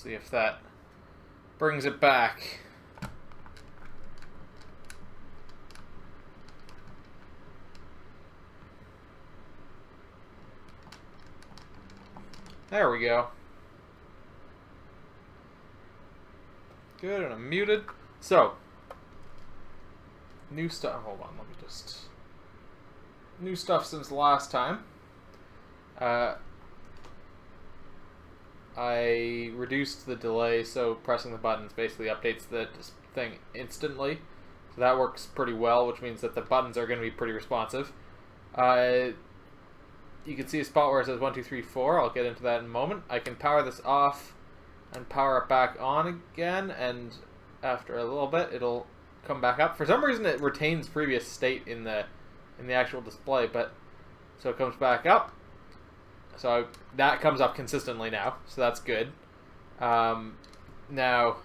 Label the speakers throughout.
Speaker 1: see if that brings it back. There we go. Good, and I'm muted. So, new stuff. Hold on, let me just. New stuff since last time. I reduced the delay, so pressing the buttons basically updates the thing instantly. So that works pretty well, which means that the buttons are going to be pretty responsive. You can see a spot where it says 1, 2, 3, 4. I'll get into that in a moment. I can power this off and power it back on again, and after a little bit, it'll come back up. For some reason, it retains previous state in the actual display, but so it comes back up. So that comes up consistently now, so that's good. Now,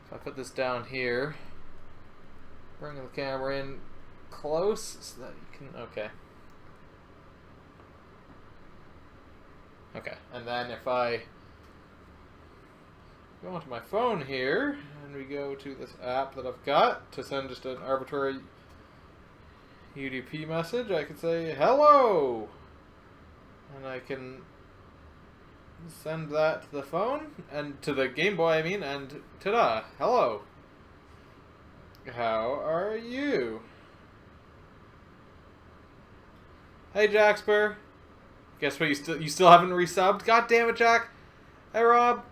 Speaker 1: if I put this down here, bringing the camera in close so that you can, okay. Okay, and then if I go onto my phone here, and we go to this app that I've got to send just an arbitrary UDP message, I can say, hello! And I can send that to the phone, and to the Game Boy, I mean, and ta-da, hello! How are you? Hey, Jackspur. Guess what? You still haven't resubbed? God damn it, Jack! Hey, Rob.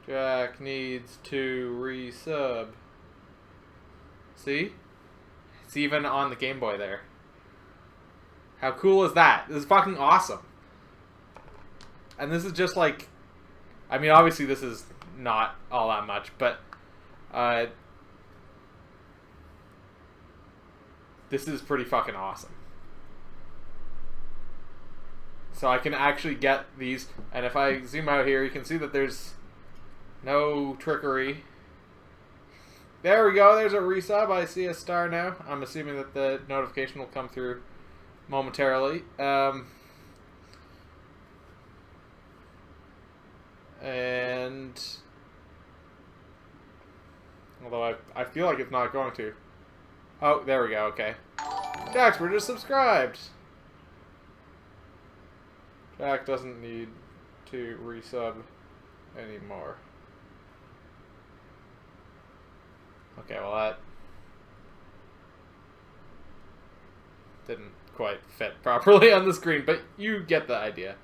Speaker 1: Jack needs to resub. See? It's even on the Game Boy there. How cool is that? This is fucking awesome. And this is just like, I mean, obviously this is not all that much, but this is pretty fucking awesome. So I can actually get these, and if I zoom out here, you can see that there's no trickery. There we go, there's a resub. I see a star now. I'm assuming that the notification will come through momentarily. And although I feel like it's not going to. Oh, there we go, okay. Jax, we're just subscribed. Jack doesn't need to resub anymore. Okay, well that didn't quite fit properly on the screen, but you get the idea.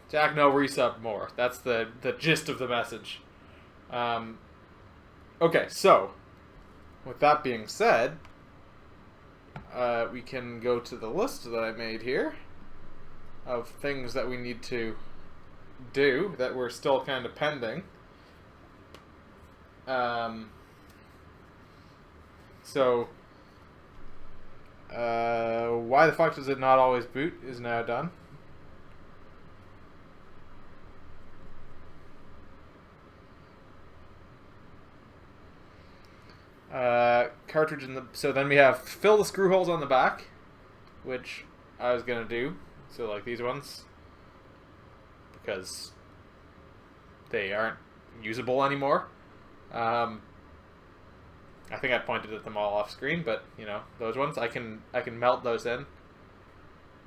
Speaker 1: Jack, no, resub more. That's the gist of the message. Okay, so, with that being said, we can go to the list that I made here of things that we need to do that we're still kind of pending. So, why the fuck does it not always boot is now done. Cartridge in the... So then we have fill the screw holes on the back, which I was going to do. So like these ones. Because they aren't usable anymore. I think I pointed at them all off screen, but, you know, those ones, I can melt those in.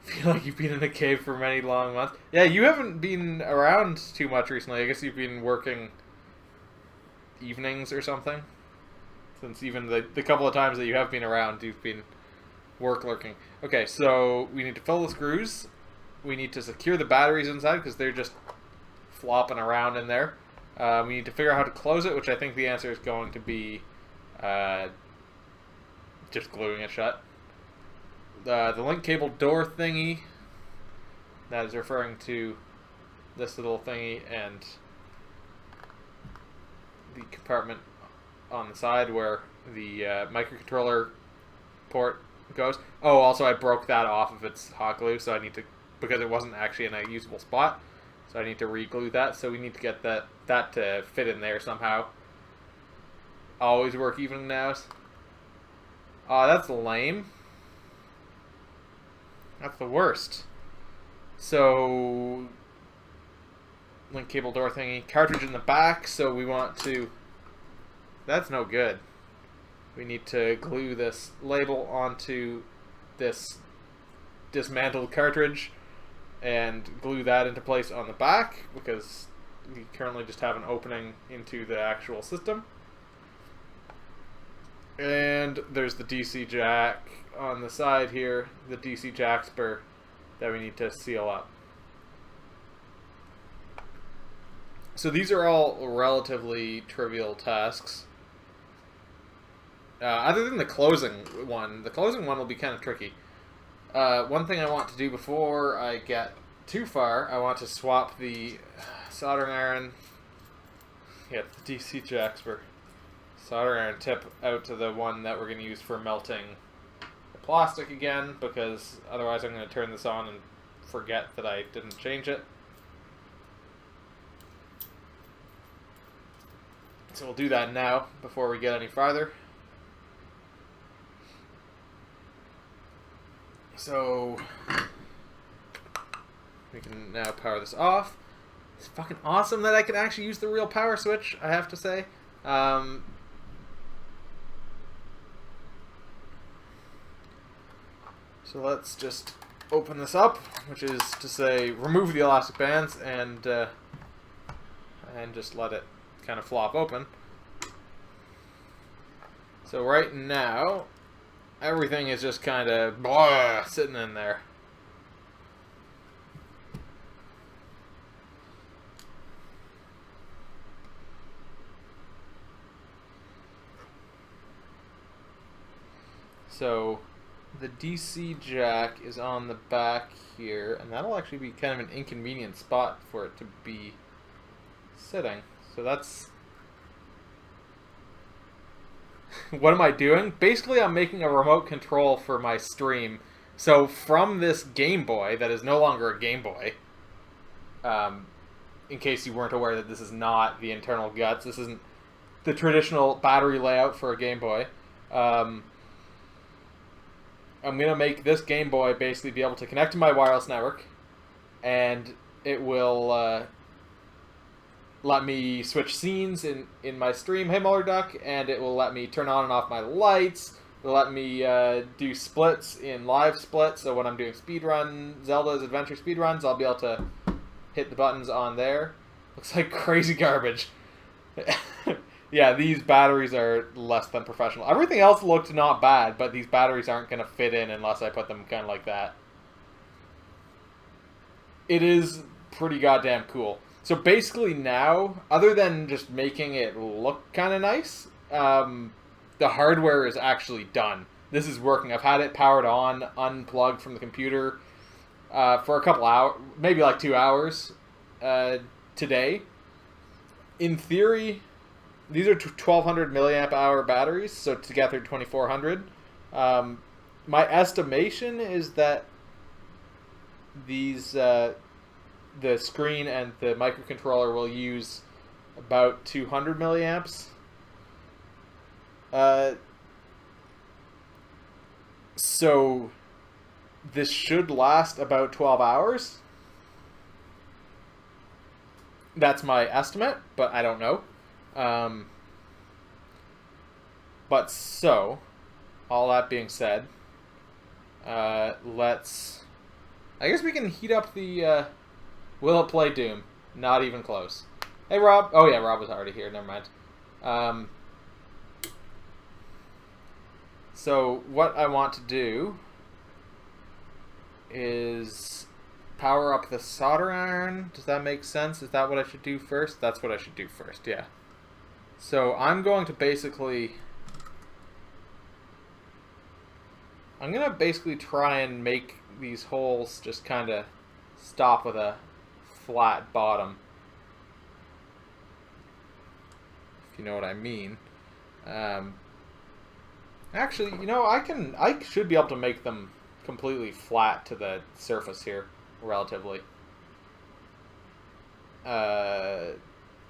Speaker 1: Feel like you've been in a cave for many long months. Yeah, you haven't been around too much recently. I guess you've been working evenings or something. Since even the couple of times that you have been around, you've been work lurking. Okay, so we need to fill the screws. We need to secure the batteries inside because they're just flopping around in there. We need to figure out how to close it, which I think the answer is going to be just gluing it shut. The link cable door thingy, that is referring to this little thingy and the compartment on the side where the microcontroller port goes. Oh, also I broke that off of its hot glue, so I need to, because it wasn't actually in a usable spot, so I need to re-glue that. So we need to get that to fit in there somehow. Always work evening nows. Oh, that's lame. That's the worst. So, link cable door thingy. Cartridge in the back, so we want to... That's no good. We need to glue this label onto this dismantled cartridge and glue that into place on the back, because we currently just have an opening into the actual system. And there's the DC jack on the side here, the DC jack spur that we need to seal up. So these are all relatively trivial tasks. Other than the closing one will be kind of tricky. One thing I want to do before I get too far, I want to swap the soldering iron, the DC jack spur, soldering iron tip out to the one that we're going to use for melting the plastic again, because otherwise I'm going to turn this on and forget that I didn't change it. So we'll do that now before we get any farther. So we can now power this off. It's fucking awesome that I can actually use the real power switch, I have to say. So let's just open this up, which is to say remove the elastic bands and just let it kind of flop open. So right now, everything is just kind of sitting in there. So the DC jack is on the back here, and that'll actually be kind of an inconvenient spot for it to be sitting. So that's... What am I doing? Basically, I'm making a remote control for my stream. So from this Game Boy, that is no longer a Game Boy, in case you weren't aware that this is not the internal guts, this isn't the traditional battery layout for a Game Boy, I'm going to make this Game Boy basically be able to connect to my wireless network, and it will let me switch scenes in my stream, Hey Muller Duck, and it will let me turn on and off my lights. It will let me do splits in live split, so when I'm doing speedrun, Zelda's Adventure speedruns, I'll be able to hit the buttons on there. Looks like crazy garbage. Yeah, these batteries are less than professional. Everything else looked not bad, but these batteries aren't going to fit in unless I put them kind of like that. It is pretty goddamn cool. So basically now, other than just making it look kind of nice, the hardware is actually done. This is working. I've had it powered on, unplugged from the computer for a couple hours, maybe like 2 hours today. In theory, these are 1200 milliamp hour batteries, so together 2400. My estimation is that these... the screen and the microcontroller will use about 200 milliamps. So this should last about 12 hours. That's my estimate, but I don't know. But so, all that being said, let's... I guess we can heat up the... Will it play Doom? Not even close. Hey, Rob. Oh, yeah, Rob was already here. Never mind. So what I want to do is power up the solder iron. Does that make sense? Is that what I should do first? That's what I should do first, yeah. So I'm going to basically... I'm going to basically try and make these holes just kind of stop with a flat bottom, if you know what I mean. Actually, you know, I should be able to make them completely flat to the surface here, relatively. And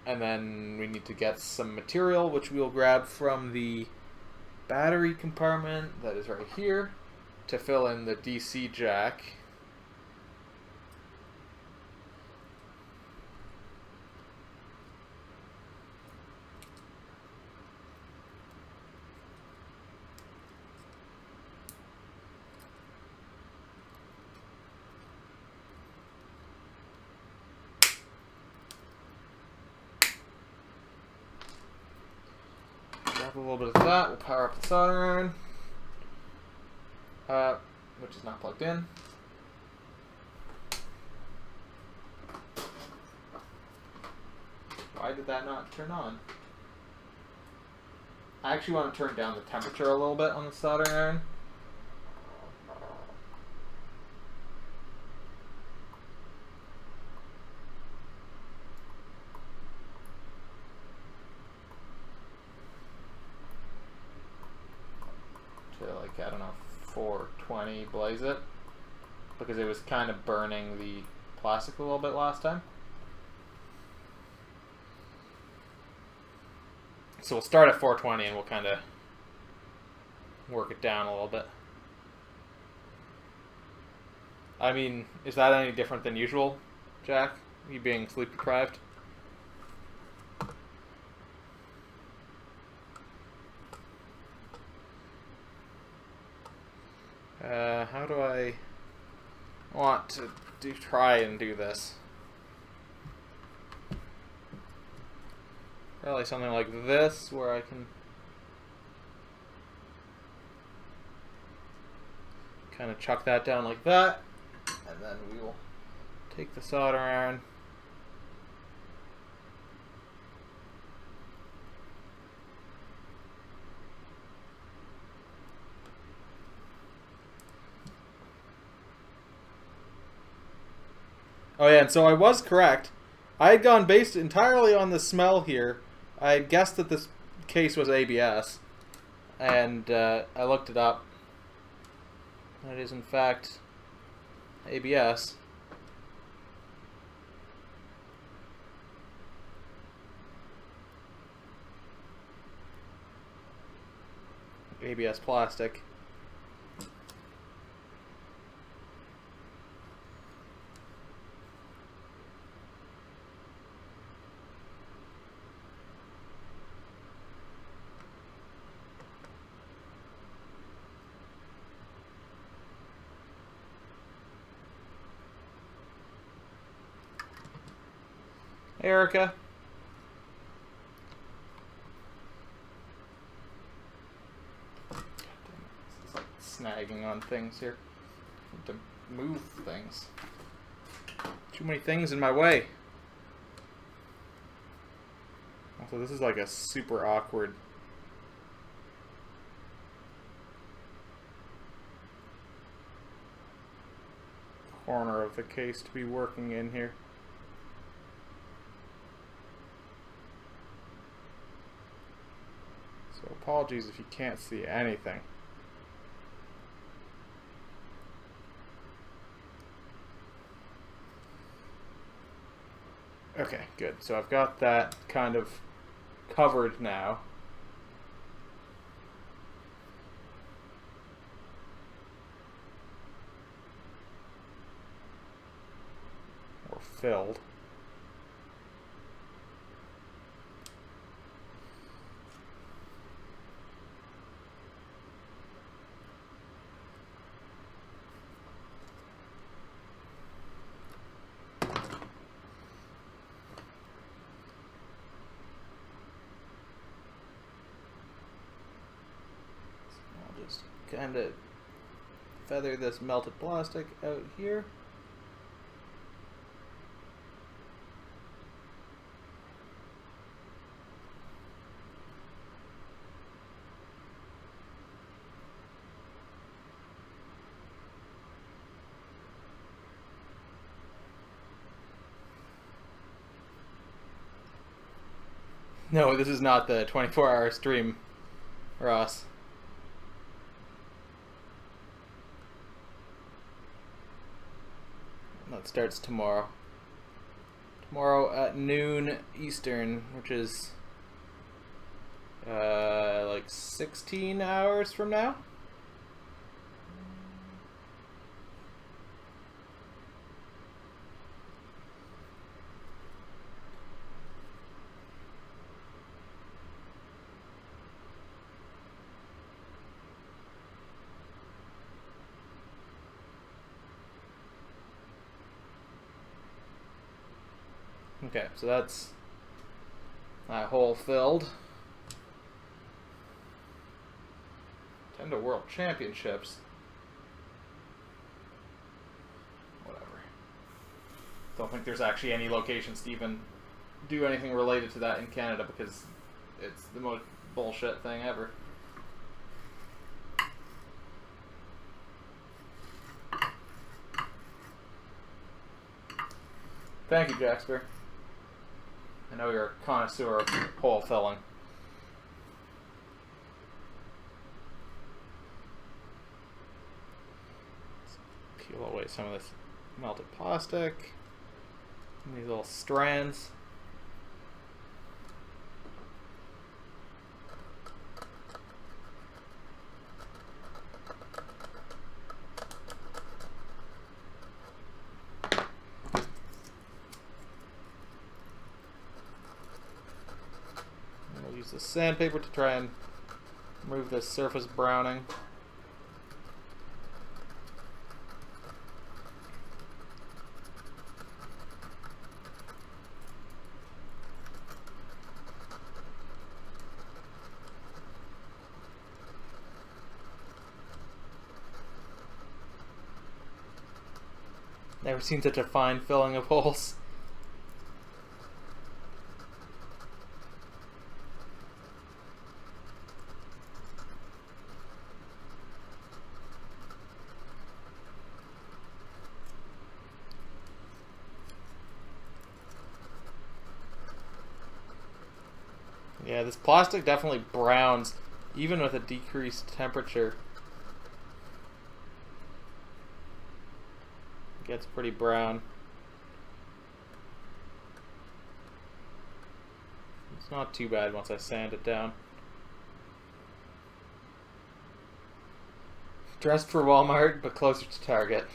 Speaker 1: then we need to get some material, which we'll grab from the battery compartment that is right here to fill in the DC jack. Grab a little bit of that. We'll power up the soldering iron, which is not plugged in. Why did that not turn on? I actually want to turn down the temperature a little bit on the soldering iron. To like, I don't know, 420 blaze it. Because it was kind of burning the plastic a little bit last time. So we'll start at 420 and we'll kind of work it down a little bit. I mean, is that any different than usual, Jack? You being sleep deprived? How do I want to try and do this? Probably something like this, where I can kind of chuck that down like that, and then we will take the soldering iron. Oh yeah, and so I was correct. I had gone based entirely on the smell here. I had guessed that this case was ABS, and I looked it up. It is in fact ABS. ABS plastic. Erica. It's like snagging on things here. I need to move things. Too many things in my way. Also, this is like a super awkward corner of the case to be working in here. So apologies if you can't see anything. Okay, good. So I've got that kind of covered now. Or filled. Just kind of feather this melted plastic out here. No, this is not the 24-hour stream, Ross. That starts tomorrow. Tomorrow at noon Eastern, which is like 16 hours from now. Okay, so that's that hole filled. Nintendo World Championships. Whatever. Don't think there's actually any locations to even do anything related to that in Canada because it's the most bullshit thing ever. Thank you, Jaxper. I know you're a connoisseur of hole filling. Let's peel away some of this melted plastic. And these little strands. Use the sandpaper to try and remove this surface browning. Never seen such a fine filling of holes. Yeah, this plastic definitely browns, even with a decreased temperature. It gets pretty brown. It's not too bad once I sand it down. Dressed for Walmart, but closer to Target.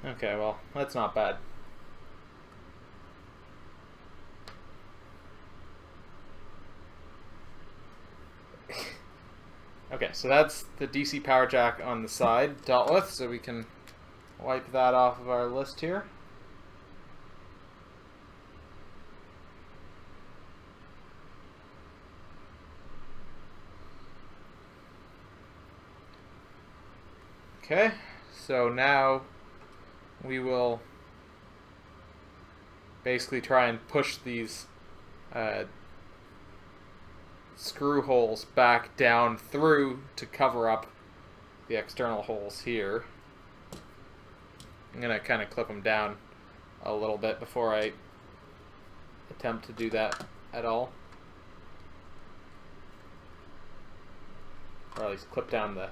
Speaker 1: Okay, well, that's not bad. Okay, so that's the DC power jack on the side dealt with, so we can wipe that off of our list here. Okay, so now we will basically try and push these screw holes back down through to cover up the external holes here. I'm going to kind of clip them down a little bit before I attempt to do that at all. Or at least clip down the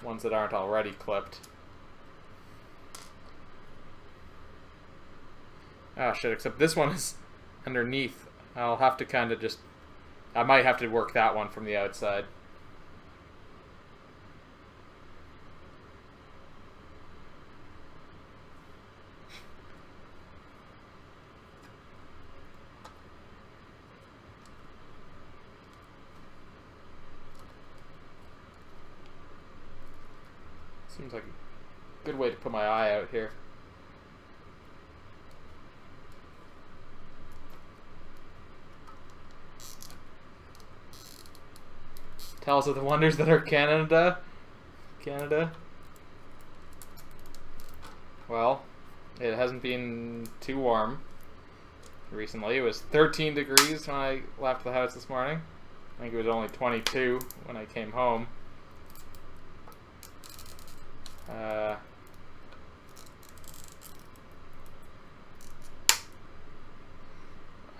Speaker 1: ones that aren't already clipped. Oh shit, except this one is underneath. I'll have to kind of just... I might have to work that one from the outside. Seems like a good way to put my eye out here. Tell us of the wonders that are Canada. Well, it hasn't been too warm recently. It was 13 degrees when I left the house this morning. I think it was only 22 when I came home.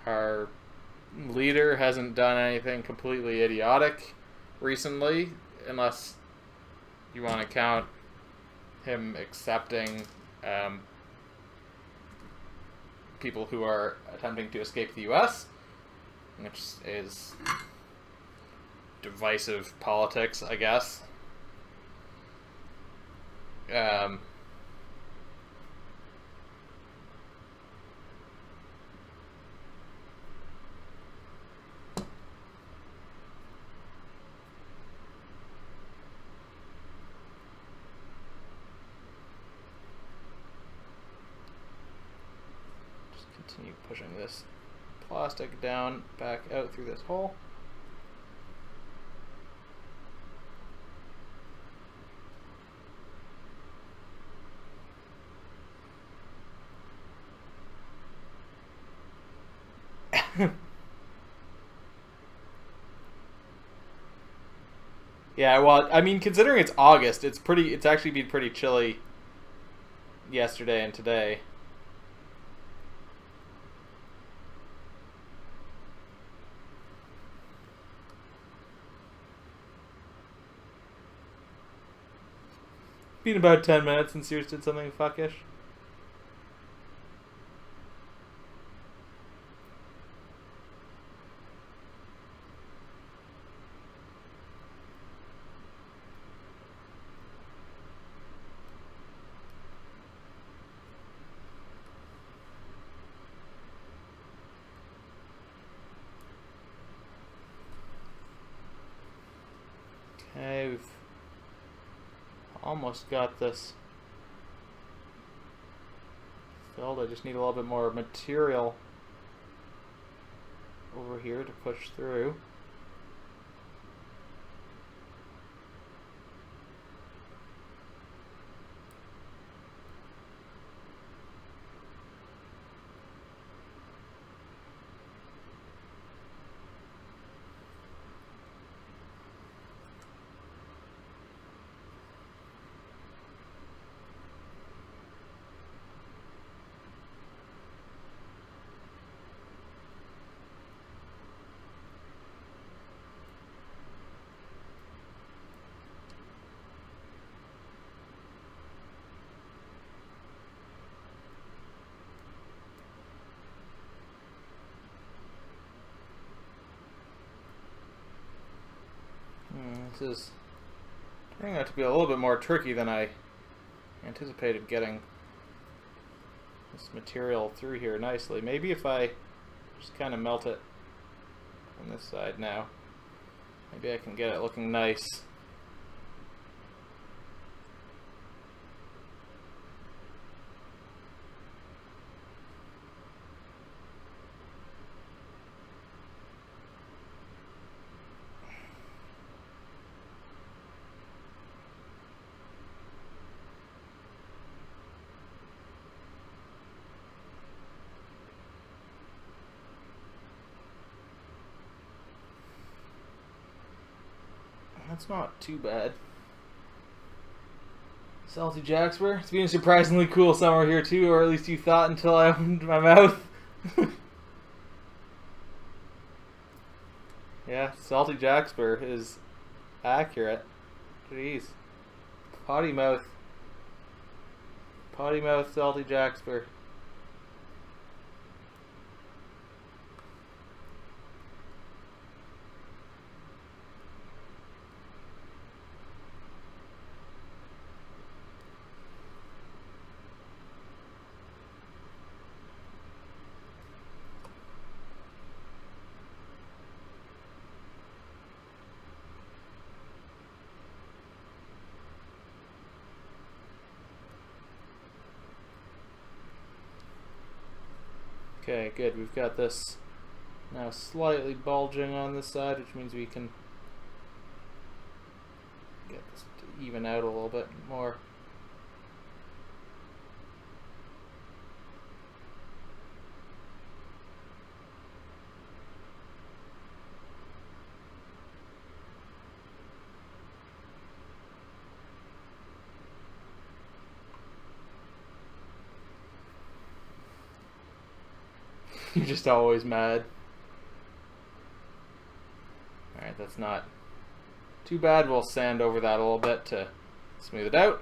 Speaker 1: Our leader hasn't done anything completely idiotic recently, unless you want to count him accepting people who are attempting to escape the U.S., which is divisive politics, I guess. Continue pushing this plastic down, back out through this hole. Yeah, well, I mean, considering it's August, it's actually been pretty chilly yesterday and today. Been about 10 minutes since yours did something fuckish. Okay, we've almost got this filled. I just need a little bit more material over here to push through. This is turning out to be a little bit more tricky than I anticipated getting this material through here nicely. Maybe if I just kind of melt it on this side now, maybe I can get it looking nice. That's not too bad. Salty Jaxper. It's been a surprisingly cool summer here too, or at least you thought until I opened my mouth. Yeah, Salty Jaxper is accurate. Jeez. Potty mouth. Potty mouth Salty Jaxper. Okay, good. We've got this now slightly bulging on this side, which means we can get this to even out a little bit more.
Speaker 2: You're just always mad. Alright, that's not too bad. We'll sand over that a little bit to smooth it out.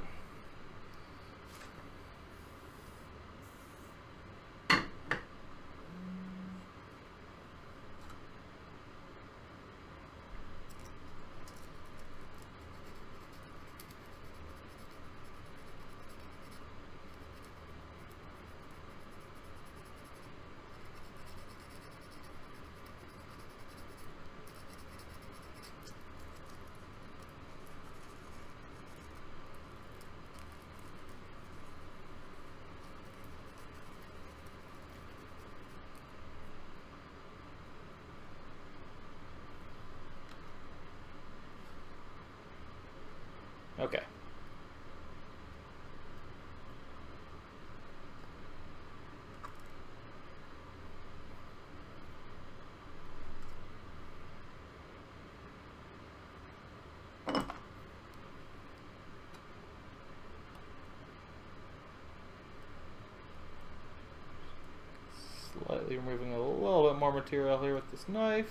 Speaker 2: Okay. Slightly removing a little bit more material here with this knife.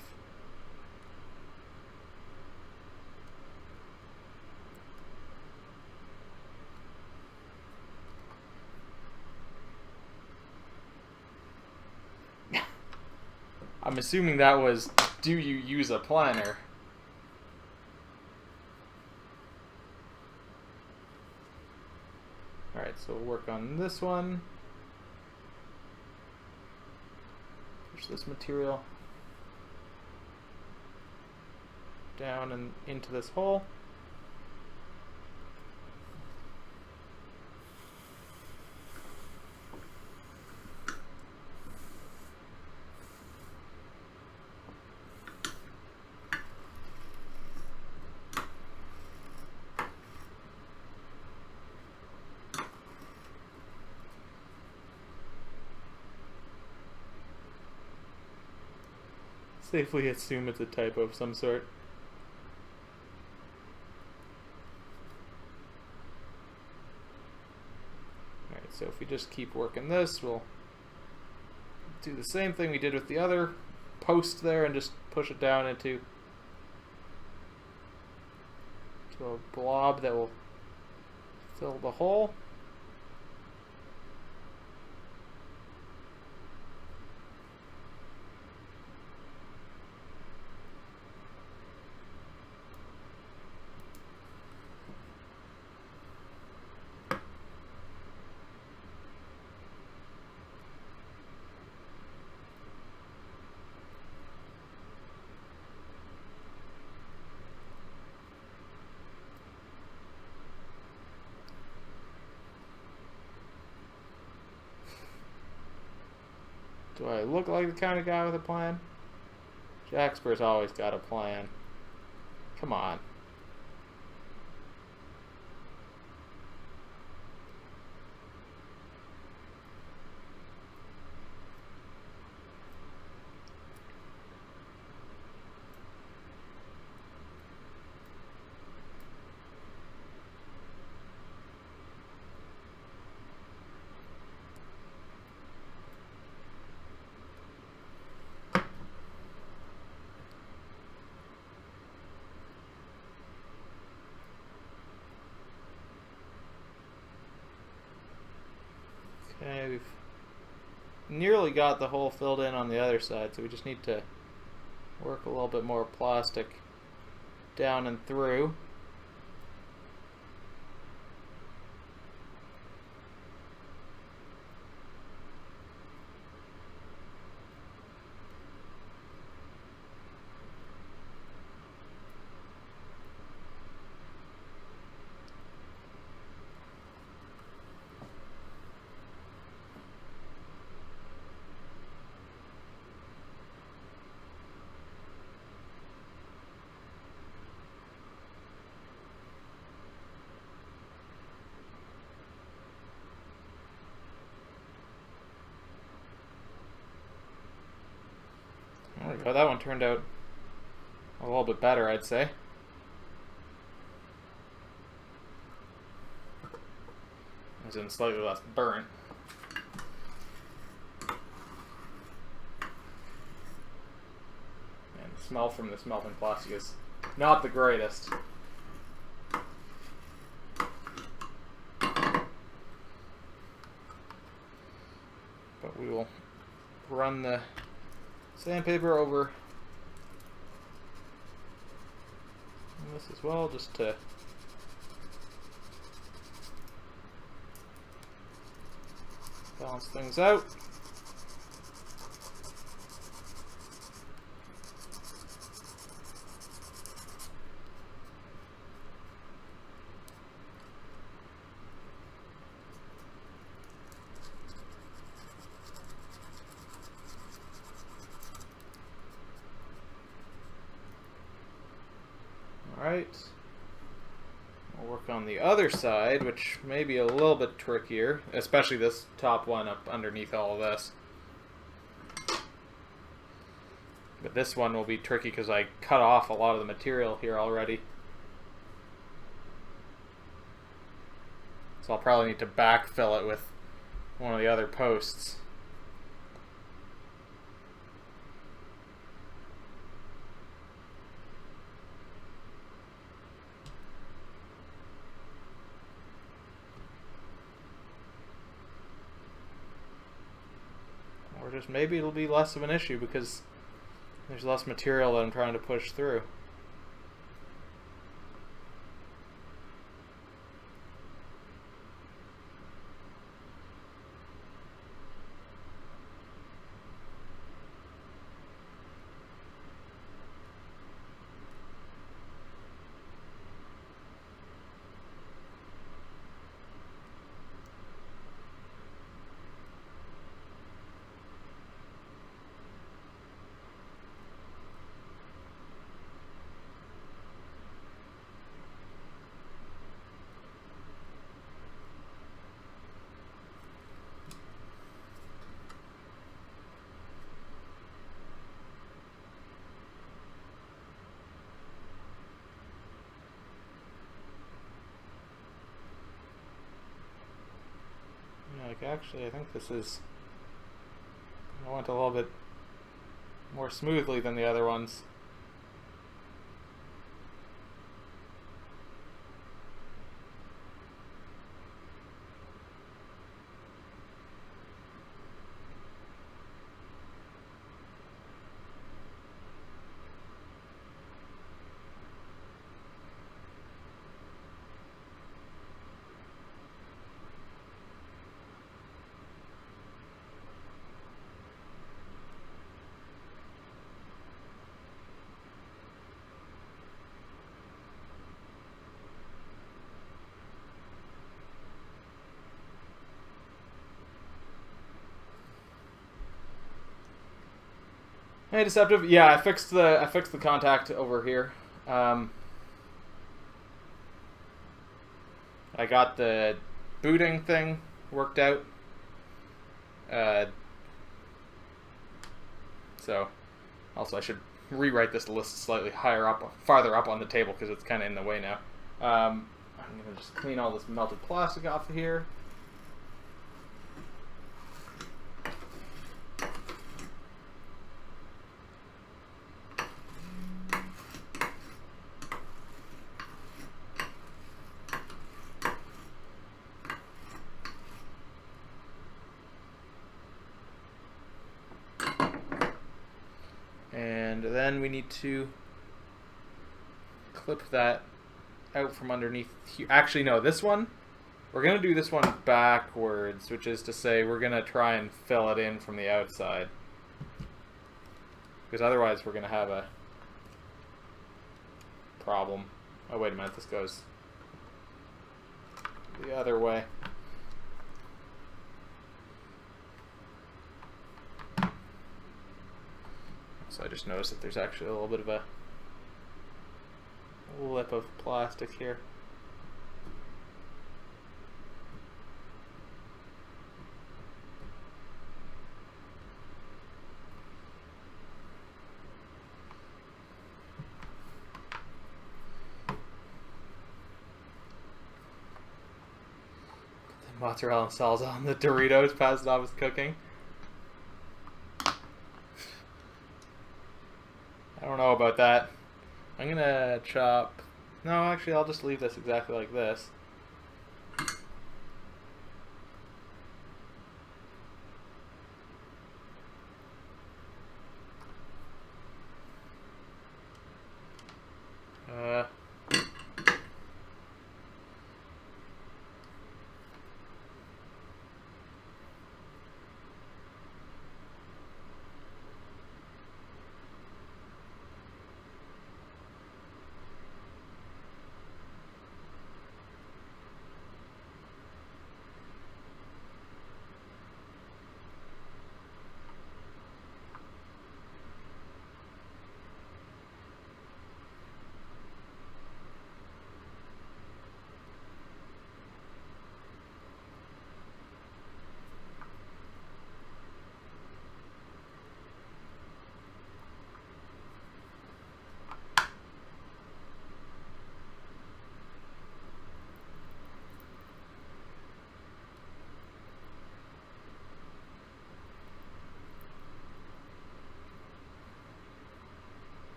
Speaker 2: I'm assuming that was, do you use a planner? Alright, so we'll work on this one. Push this material down and into this hole. Safely assume it's a typo of some sort. Alright, so if we just keep working this, we'll do the same thing we did with the other post there and just push it down into a blob that will fill the hole. Do I look like the kind of guy with a plan? Jaxper's always got a plan. Come on. Okay, we've nearly got the hole filled in on the other side, so we just need to work a little bit more plastic down and through. There we go. That one turned out a little bit better, I'd say. As in slightly less burnt.
Speaker 1: smell from this melting plastic is not the greatest. But we will run the sandpaper over this as well, just to balance things out. Alright, we'll work on the other side, which may be a little bit trickier, especially this top one up underneath all of this. But this one will be tricky because I cut off a lot of the material here already. So I'll probably need to backfill it with one of the other posts. Or just maybe it'll be less of an issue because there's less material that I'm trying to push through. Like, actually, I think this is... I went a little bit more smoothly than the other ones. Hey, Deceptive. Yeah, I fixed the contact over here. I got the booting thing worked out. So, also I should rewrite this list slightly farther up on the table because it's kind of in the way now. I'm gonna just clean all this melted plastic off of here. And then we need to clip that out from underneath here. Actually, no, this one, we're going to do this one backwards, which is to say we're going to try and fill it in from the outside. Because otherwise we're going to have a problem. Oh, wait a minute, this goes the other way. So I just noticed that there's actually a little bit of a lip of plastic here. Put the mozzarella and salsa on the Doritos Paz's cooking.
Speaker 2: I don't know about that. I'm gonna chop... No, actually, I'll just leave this exactly like this.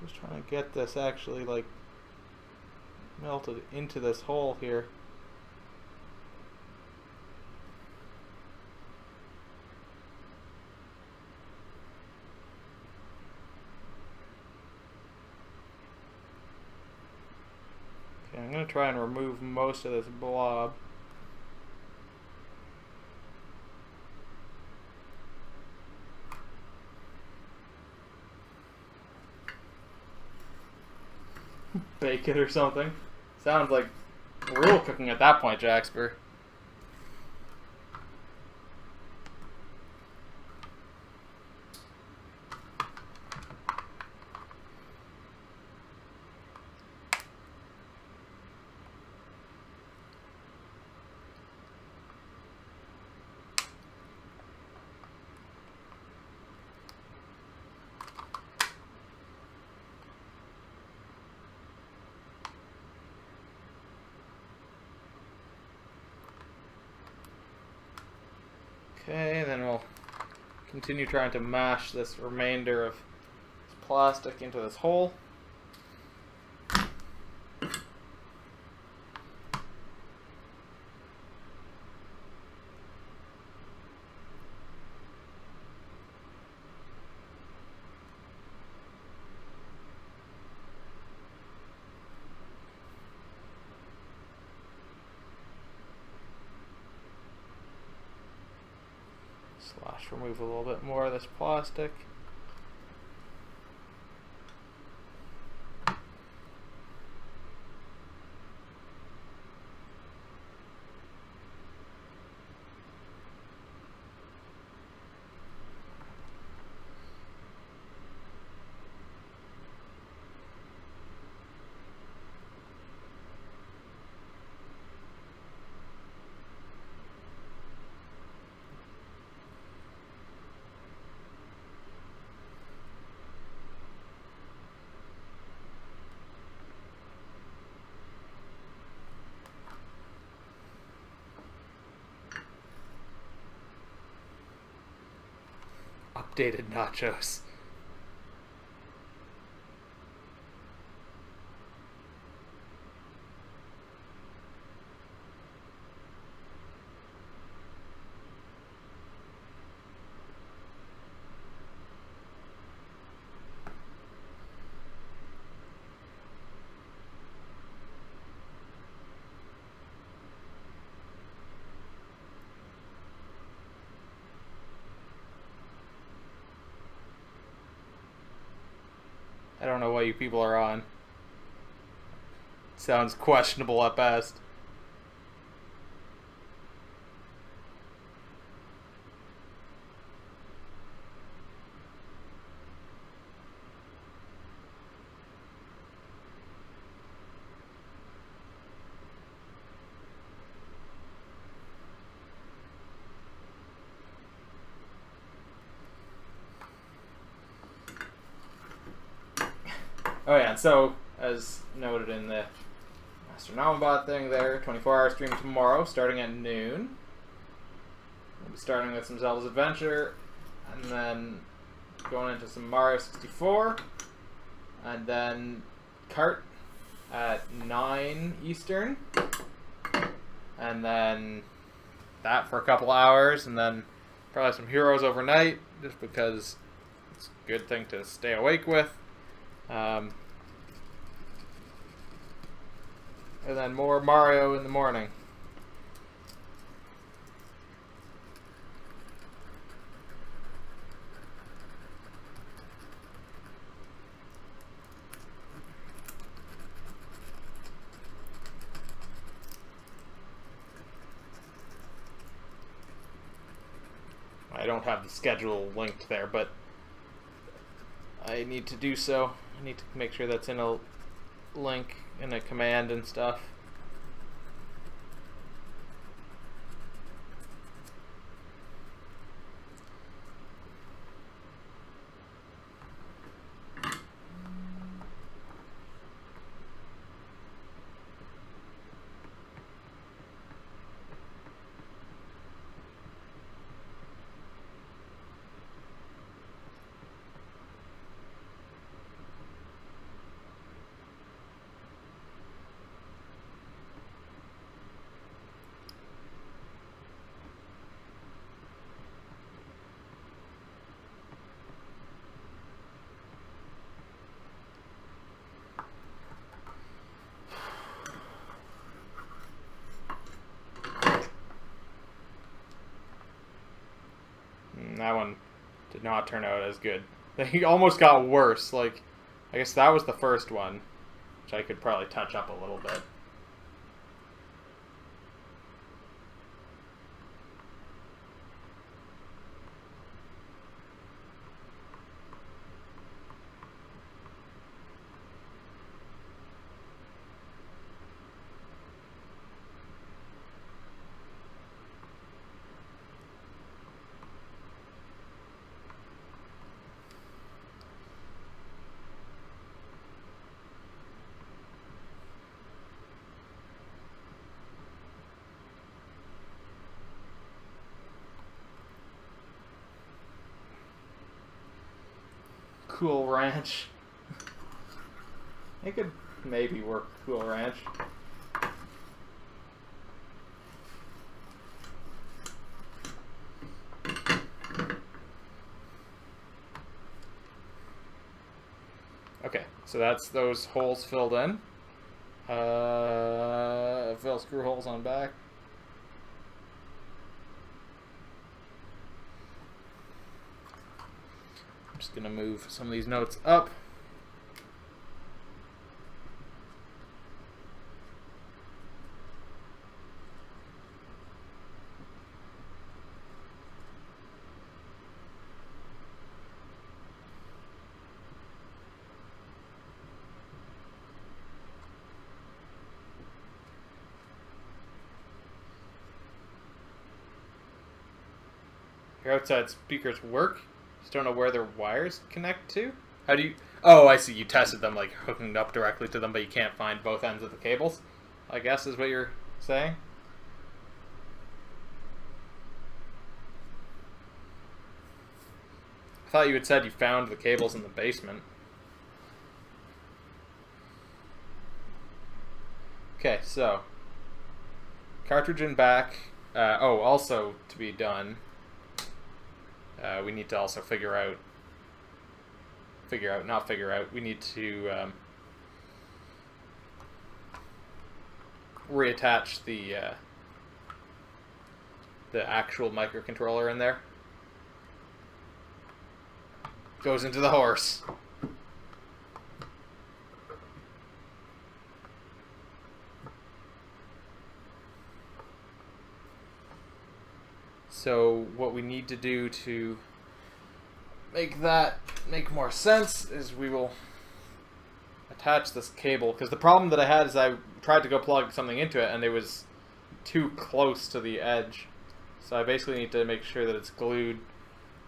Speaker 2: Just trying to get this actually like melted into this hole here. Okay, I'm going to try and remove most of this blob. Bake it or something. Sounds like real cooking at that point, Jaxper. Okay, then we'll continue trying to mash this remainder of this plastic into this hole. Slash remove a little bit more of this plastic. Updated nachos. I don't know what you people are on. Sounds questionable at best.
Speaker 1: Oh yeah, and so as noted in the Master Nomobot thing there, 24-hour stream tomorrow starting at noon. We'll be starting with some Zelda's Adventure, and then going into some Mario 64, and then Kart at 9 Eastern, and then that for a couple hours, and then probably some Heroes overnight, just because it's a good thing to stay awake with. And then more Mario in the morning. I don't have the schedule linked there, but I need to do so. I need to make sure that's in a link in a command and stuff. That one did not turn out as good. They almost got worse. Like, I guess that was the first one, which I could probably touch up a little bit. Cool Ranch. It could maybe work Cool Ranch. Okay, so that's those holes filled in. Fill screw holes on back. I'm just gonna move some of these notes up. Your outside speakers work. Just don't know where their wires connect to. How do you... Oh, I see. You tested them, like, hooking up directly to them, but you can't find both ends of the cables, I guess is what you're saying. I thought you had said you found the cables in the basement. Okay, so... cartridge in back. Also, to be done... we need to also we need to reattach the actual microcontroller in there. Goes into the horse. So what we need to do to make that make more sense is we will attach this cable, because the problem that I had is I tried to go plug something into it and it was too close to the edge. So I basically need to make sure that it's glued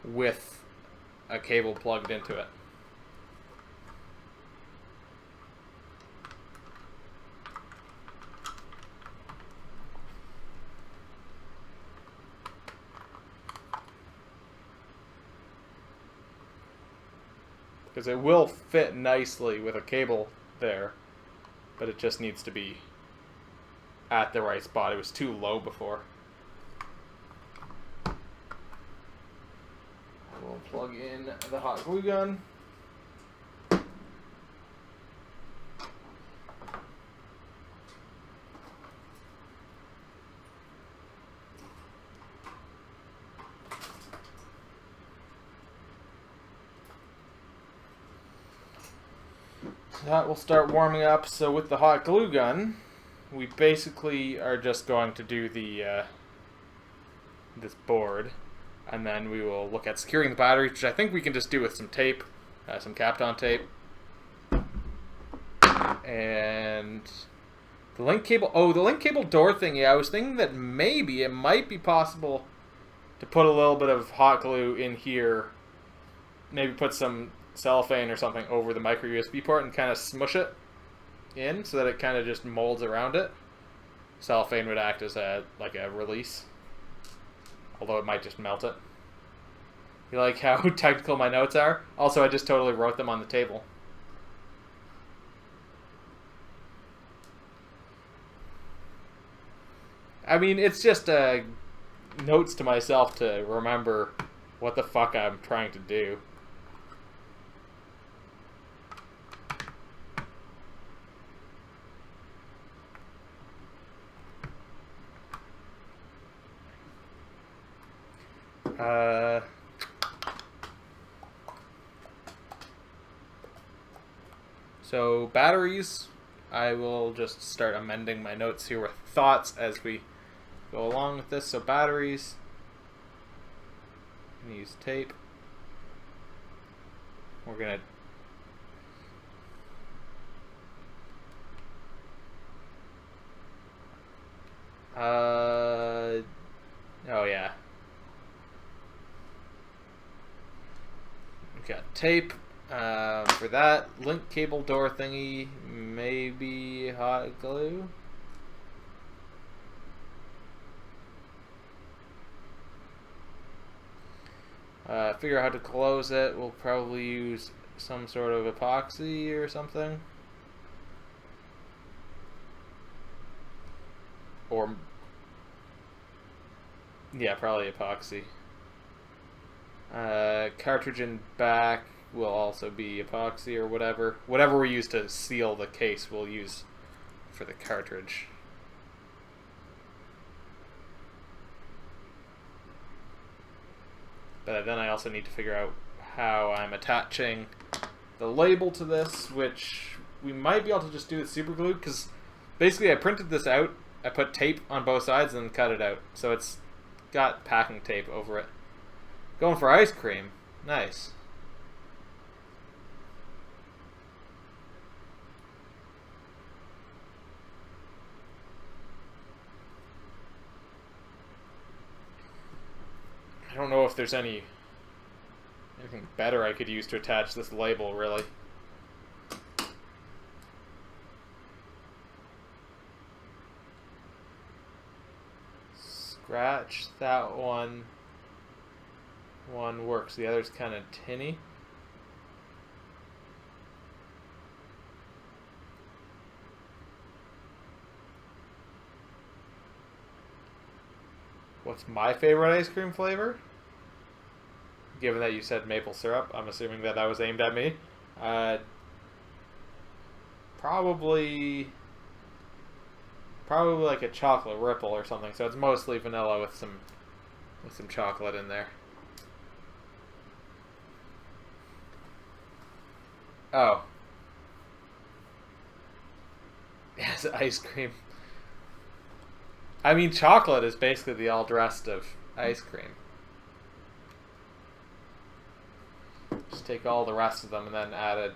Speaker 1: with a cable plugged into it. because it will fit nicely with a cable there, but it just needs to be at the right spot. It was too low before. We'll plug in the hot glue gun. That will start warming up. So with the hot glue gun, we basically are just going to do the this board, and then we will look at securing the batteries, which I think we can just do with some tape, some Kapton tape, and the link cable. Oh, the link cable door thingy. I was thinking that maybe it might be possible to put a little bit of hot glue in here, maybe put some cellophane or something over the micro USB port and kind of smush it in so that it kind of just molds around it. Cellophane would act as a release, although it might just melt it. You like how technical my notes are? Also, I just totally wrote them on the table. I mean, it's just notes to myself to remember what the fuck I'm trying to do. So batteries, I will just start amending my notes here with thoughts as we go along with this. So batteries, I'm gonna use tape. We're gonna oh yeah. We've got tape. For that, link cable door thingy, maybe hot glue. Figure out how to close it. We'll probably use some sort of epoxy or something. Or, yeah, probably epoxy. Cartridge in back will also be epoxy or whatever. Whatever we use to seal the case, we'll use for the cartridge. But then I also need to figure out how I'm attaching the label to this, which we might be able to just do with super glue, because basically I printed this out, I put tape on both sides and then cut it out. So it's got packing tape over it. Going for ice cream. Nice. I don't know if there's anything better I could use to attach this label, really. Scratch that one. One works. The other's kind of tinny. What's my favorite ice cream flavor? Given that you said maple syrup, I'm assuming that was aimed at me. Probably like a chocolate ripple or something. So it's mostly vanilla with some chocolate in there. Oh. Yes, ice cream. I mean, chocolate is basically the all dressed of ice cream. Just take all the rest of them and then add an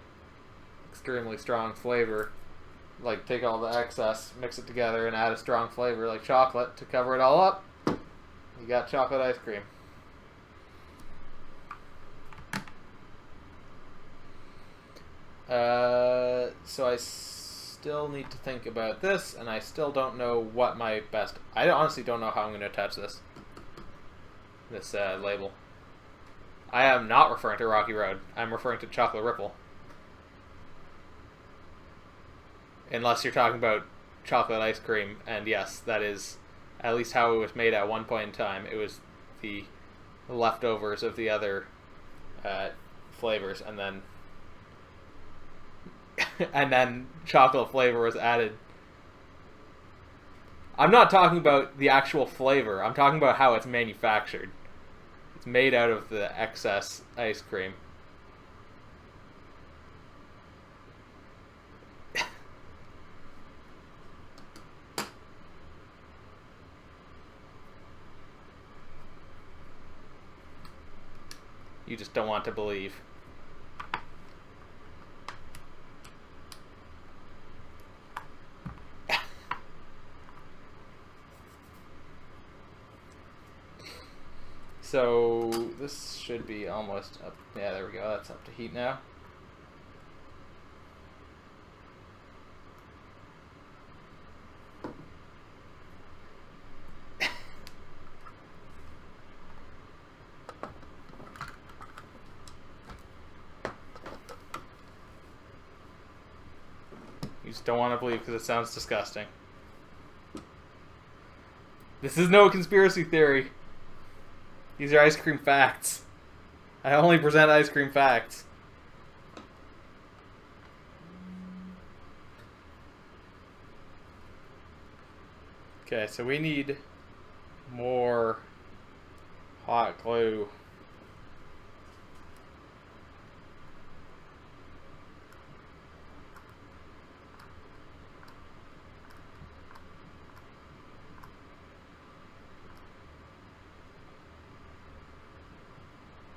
Speaker 1: extremely strong flavor. Like, take all the excess, mix it together, and add a strong flavor like chocolate to cover it all up. You got chocolate ice cream. So I still need to think about this, and I still don't know what my best... I honestly don't know how I'm going to attach this label. I am not referring to Rocky Road. I'm referring to Chocolate Ripple. Unless you're talking about chocolate ice cream, and yes, that is at least how it was made at one point in time. It was the leftovers of the other flavors, and then and then chocolate flavor was added. I'm not talking about the actual flavor. I'm talking about how it's manufactured. It's made out of the excess ice cream. You just don't want to believe. So this should be almost up. Yeah, there we go. That's up to heat now. You just don't want to believe because it sounds disgusting. This is no conspiracy theory. These are ice cream facts. I only present ice cream facts. Okay, so we need more hot glue.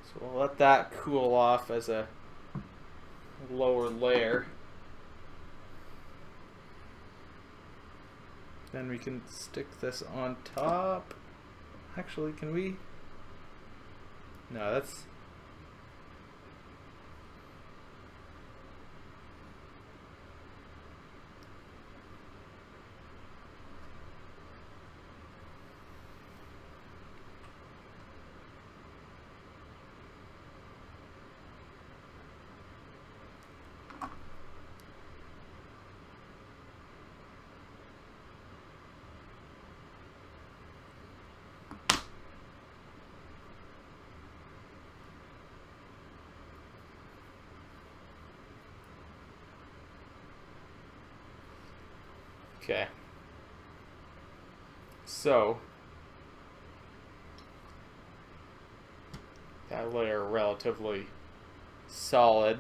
Speaker 1: So we'll let that cool off as a lower layer. Then we can stick this on top. Actually, can we? No, that's... Okay. So that layer relatively solid.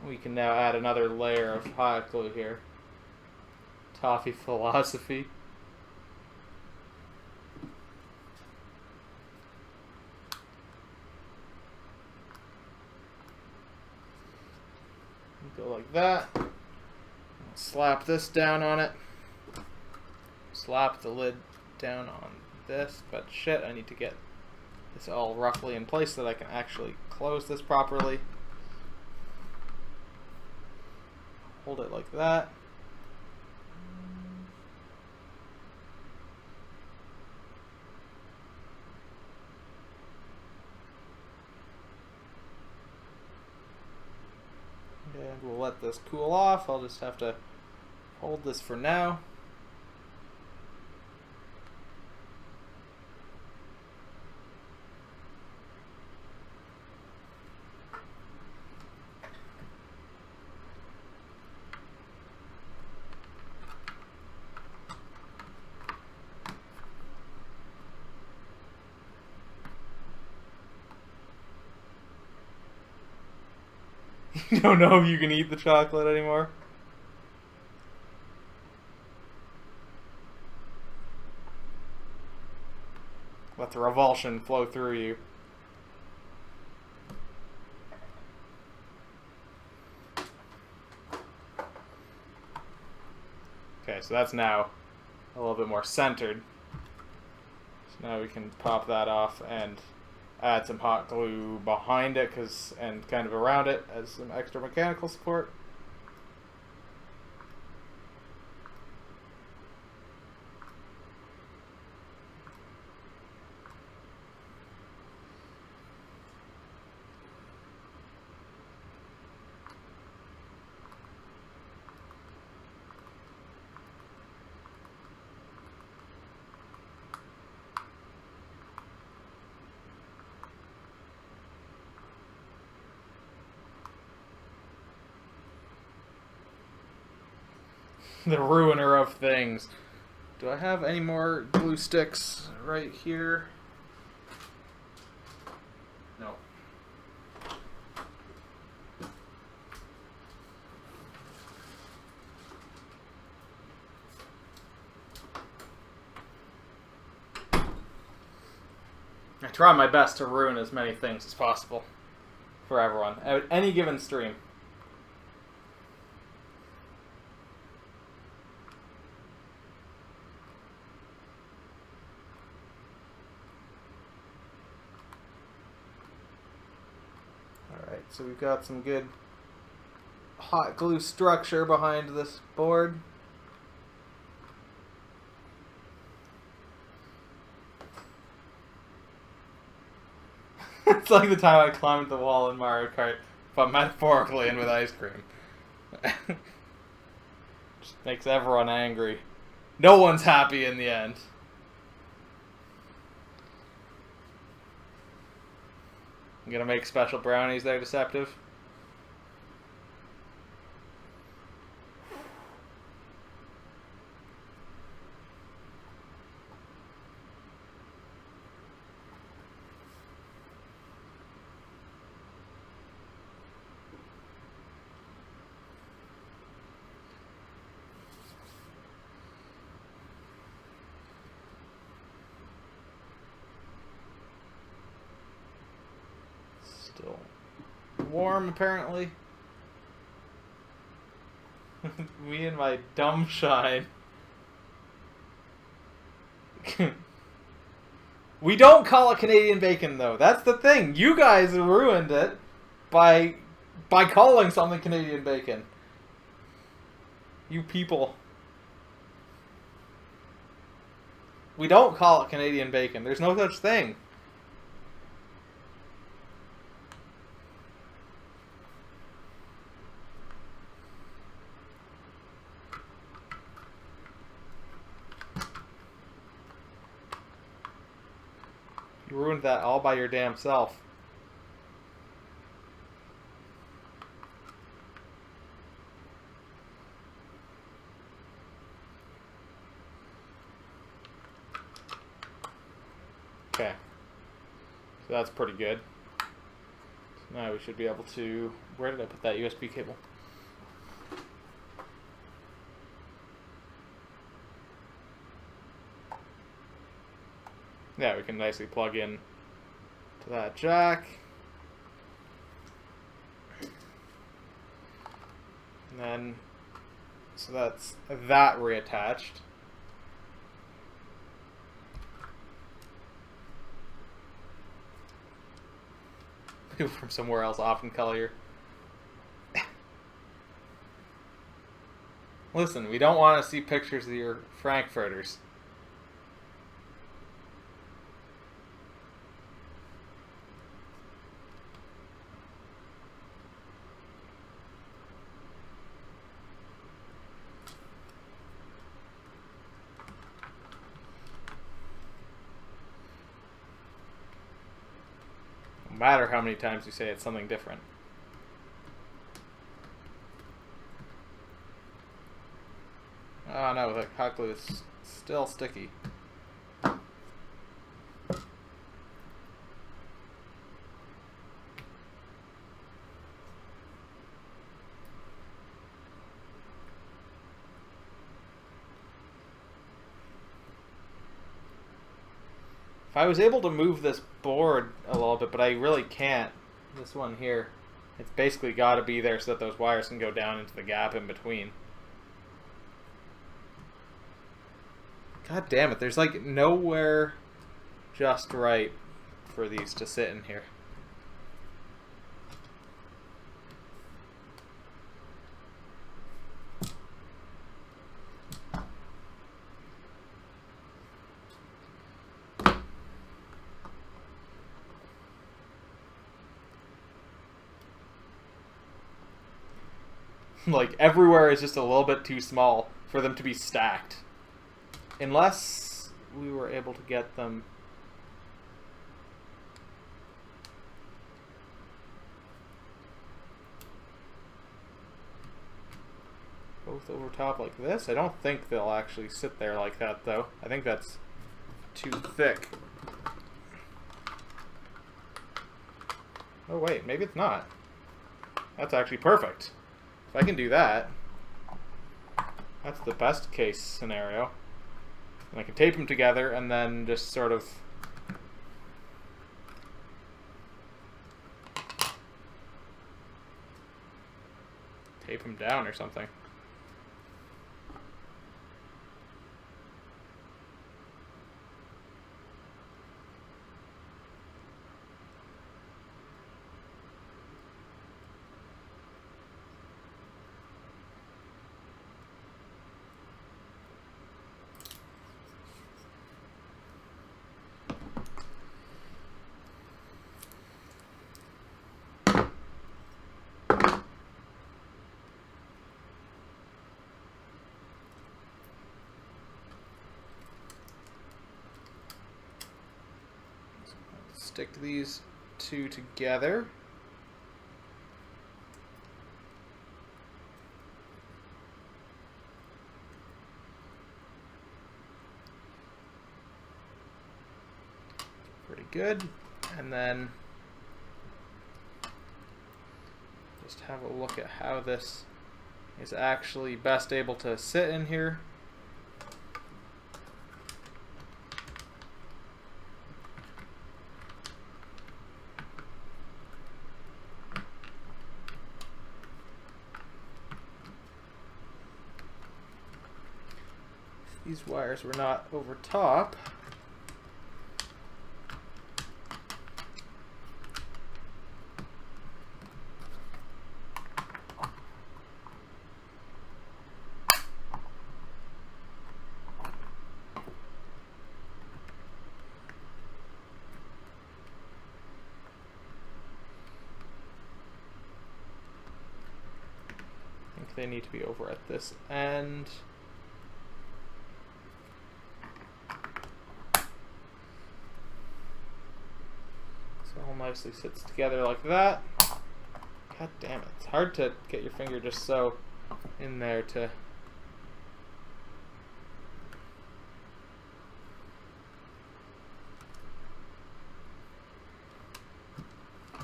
Speaker 1: We can now add another layer of hot glue here. Toffee philosophy. Go like that. Slap this down on it. Slap the lid down on this. But shit, I need to get this all roughly in place so that I can actually close this properly. Hold it like that. And we'll let this cool off. I'll just have to hold this for now. You don't know if you can eat the chocolate anymore. Let the revulsion flow through you. Okay, so that's now a little bit more centered. So now we can pop that off and add some hot glue behind it and kind of around it as some extra mechanical support. The ruiner of things. Do I have any more glue sticks right here? No. I try my best to ruin as many things as possible for everyone at any given stream. Alright, so we've got some good hot glue structure behind this board. It's like the time I climbed the wall in Mario Kart, but metaphorically and with ice cream. Just makes everyone angry. No one's happy in the end. I'm gonna make special brownies there, Deceptive. Still warm, apparently. Me and my dumb shine. We don't call it Canadian bacon, though. That's the thing. You guys ruined it by calling something Canadian bacon. You people. We don't call it Canadian bacon. There's no such thing. You ruined that all by your damn self. Okay. So that's pretty good. So now we should be able to... Where did I put that USB cable? Yeah, we can nicely plug in to that jack. And then, so that's that reattached. People from somewhere else often call you. Listen, we don't want to see pictures of your Frankfurters. No matter how many times you say it's something different. Oh no, the hot glue is still sticky. If I was able to move this board a little bit, but I really can't. This one here, it's basically got to be there so that those wires can go down into the gap in between. God damn it, there's like nowhere just right for these to sit in here. Like, everywhere is just a little bit too small for them to be stacked. Unless we were able to get them... But both over top like this. I don't think they'll actually sit there like that, though. I think that's too thick. Oh wait, maybe it's not. That's actually perfect. If I can do that, that's the best case scenario. And I can tape them together and then just sort of tape them down or something. Stick these two together. Pretty good. And then just have a look at how this is actually best able to sit in here. These wires were not over top. I think they need to be over at this end. All nicely sits together like that. God damn it. It's hard to get your finger just so in there to...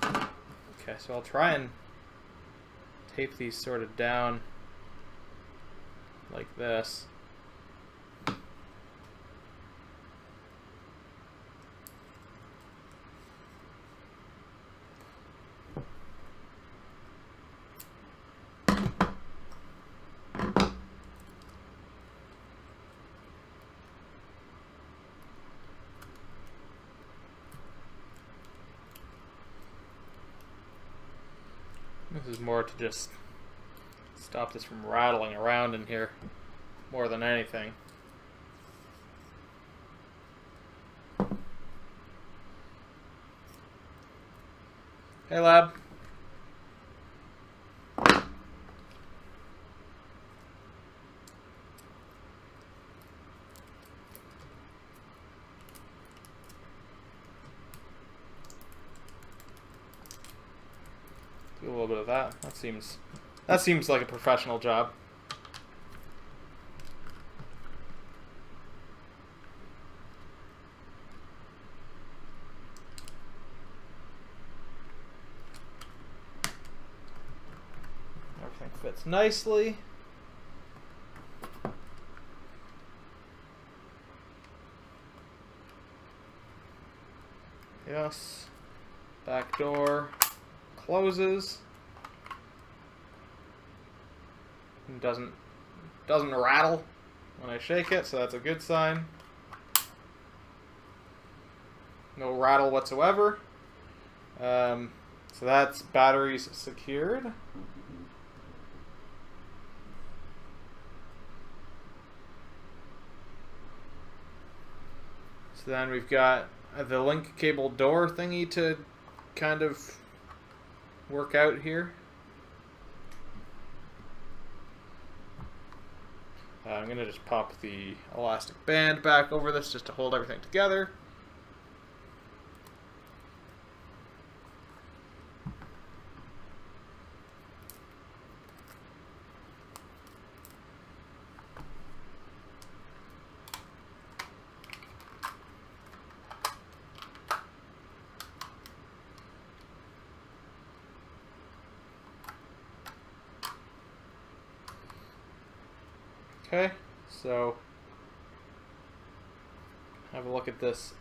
Speaker 1: Okay, so I'll try and tape these sort of down like this. This is more to just stop this from rattling around in here more than anything. Hey, lab. Do a little bit of that. That seems like a professional job. Everything fits nicely. Yes. Back door closes. And doesn't rattle when I shake it, so that's a good sign. No rattle whatsoever. So that's batteries secured. So then we've got the link cable door thingy to kind of work out here. I'm going to just pop the elastic band back over this just to hold everything together. Okay, so have a look at this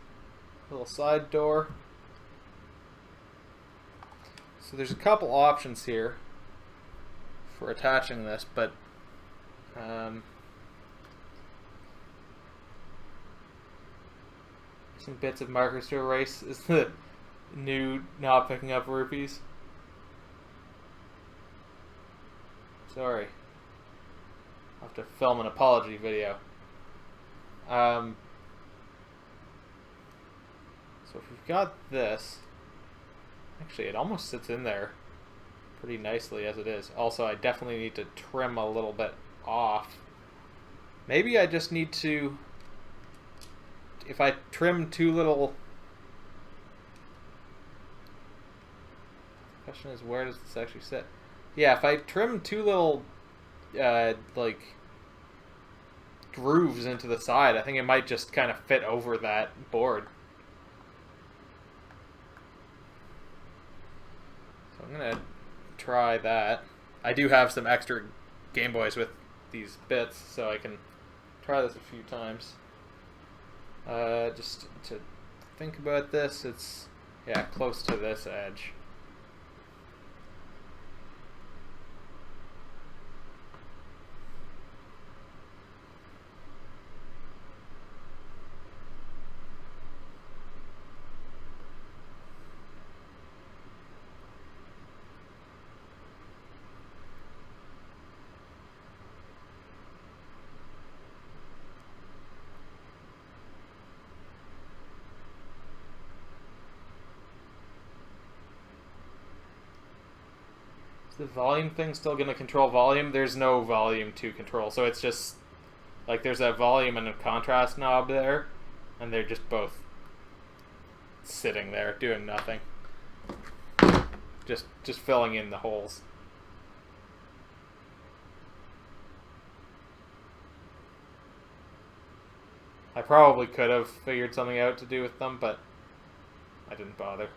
Speaker 1: little side door. So there's a couple options here for attaching this, but some bits of markers to erase is the new not picking up rupees. Sorry. I'll have to film an apology video. So if we've got this, actually it almost sits in there pretty nicely as it is. Also, I definitely need to trim a little bit off. Maybe I just need to, if I trim too little, the question is, where does this actually sit? Yeah, if I trim too little like grooves into the side, I think it might just kind of fit over that board. So I'm gonna try that. I do have some extra Game Boys with these bits, so I can try this a few times. Just to think about this, it's, yeah, close to this edge. Is the volume thing still going to control volume? There's no volume to control, so it's just like there's a volume and a contrast knob there, and they're just both sitting there doing nothing. Just filling in the holes. I probably could have figured something out to do with them, but I didn't bother.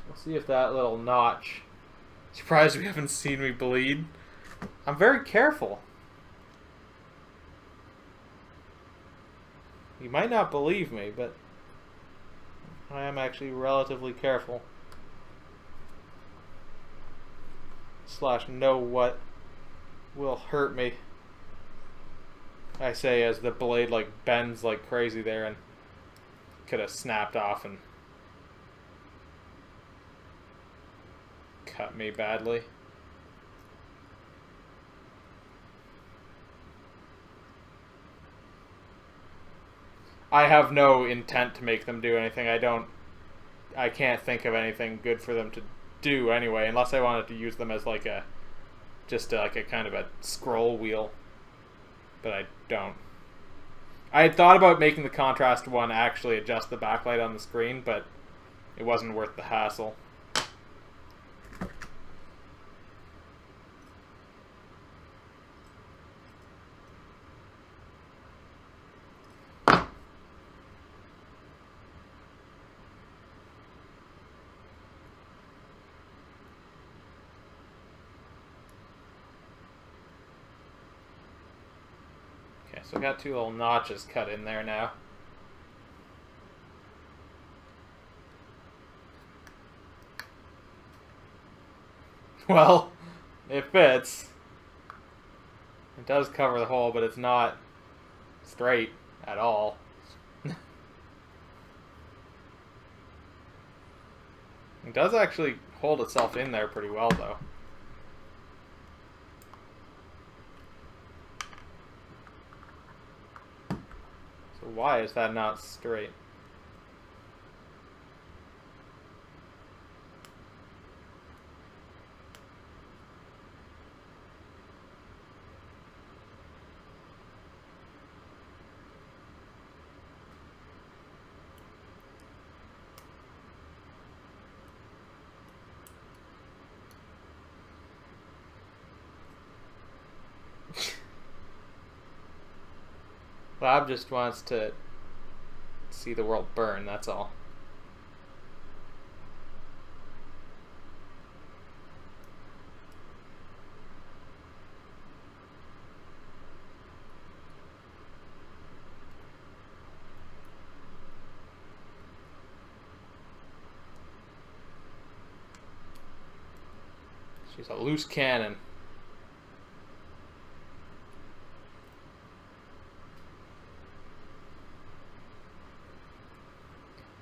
Speaker 1: We'll see if that little notch... Surprised we haven't seen me bleed. I'm very careful. You might not believe me, but I am actually relatively careful. / know what will hurt me. I say as the blade like bends like crazy there and could have snapped off and cut me badly. I have no intent to make them do anything. I can't think of anything good for them to do anyway, unless I wanted to use them as like a like a kind of a scroll wheel. But I don't. I had thought about making the contrast one actually adjust the backlight on the screen, but it wasn't worth the hassle. So I got 2 little notches cut in there now. Well, it fits. It does cover the hole, but it's not straight at all. It does actually hold itself in there pretty well, though. So why is that not straight? Bob just wants to see the world burn, that's all. She's a loose cannon.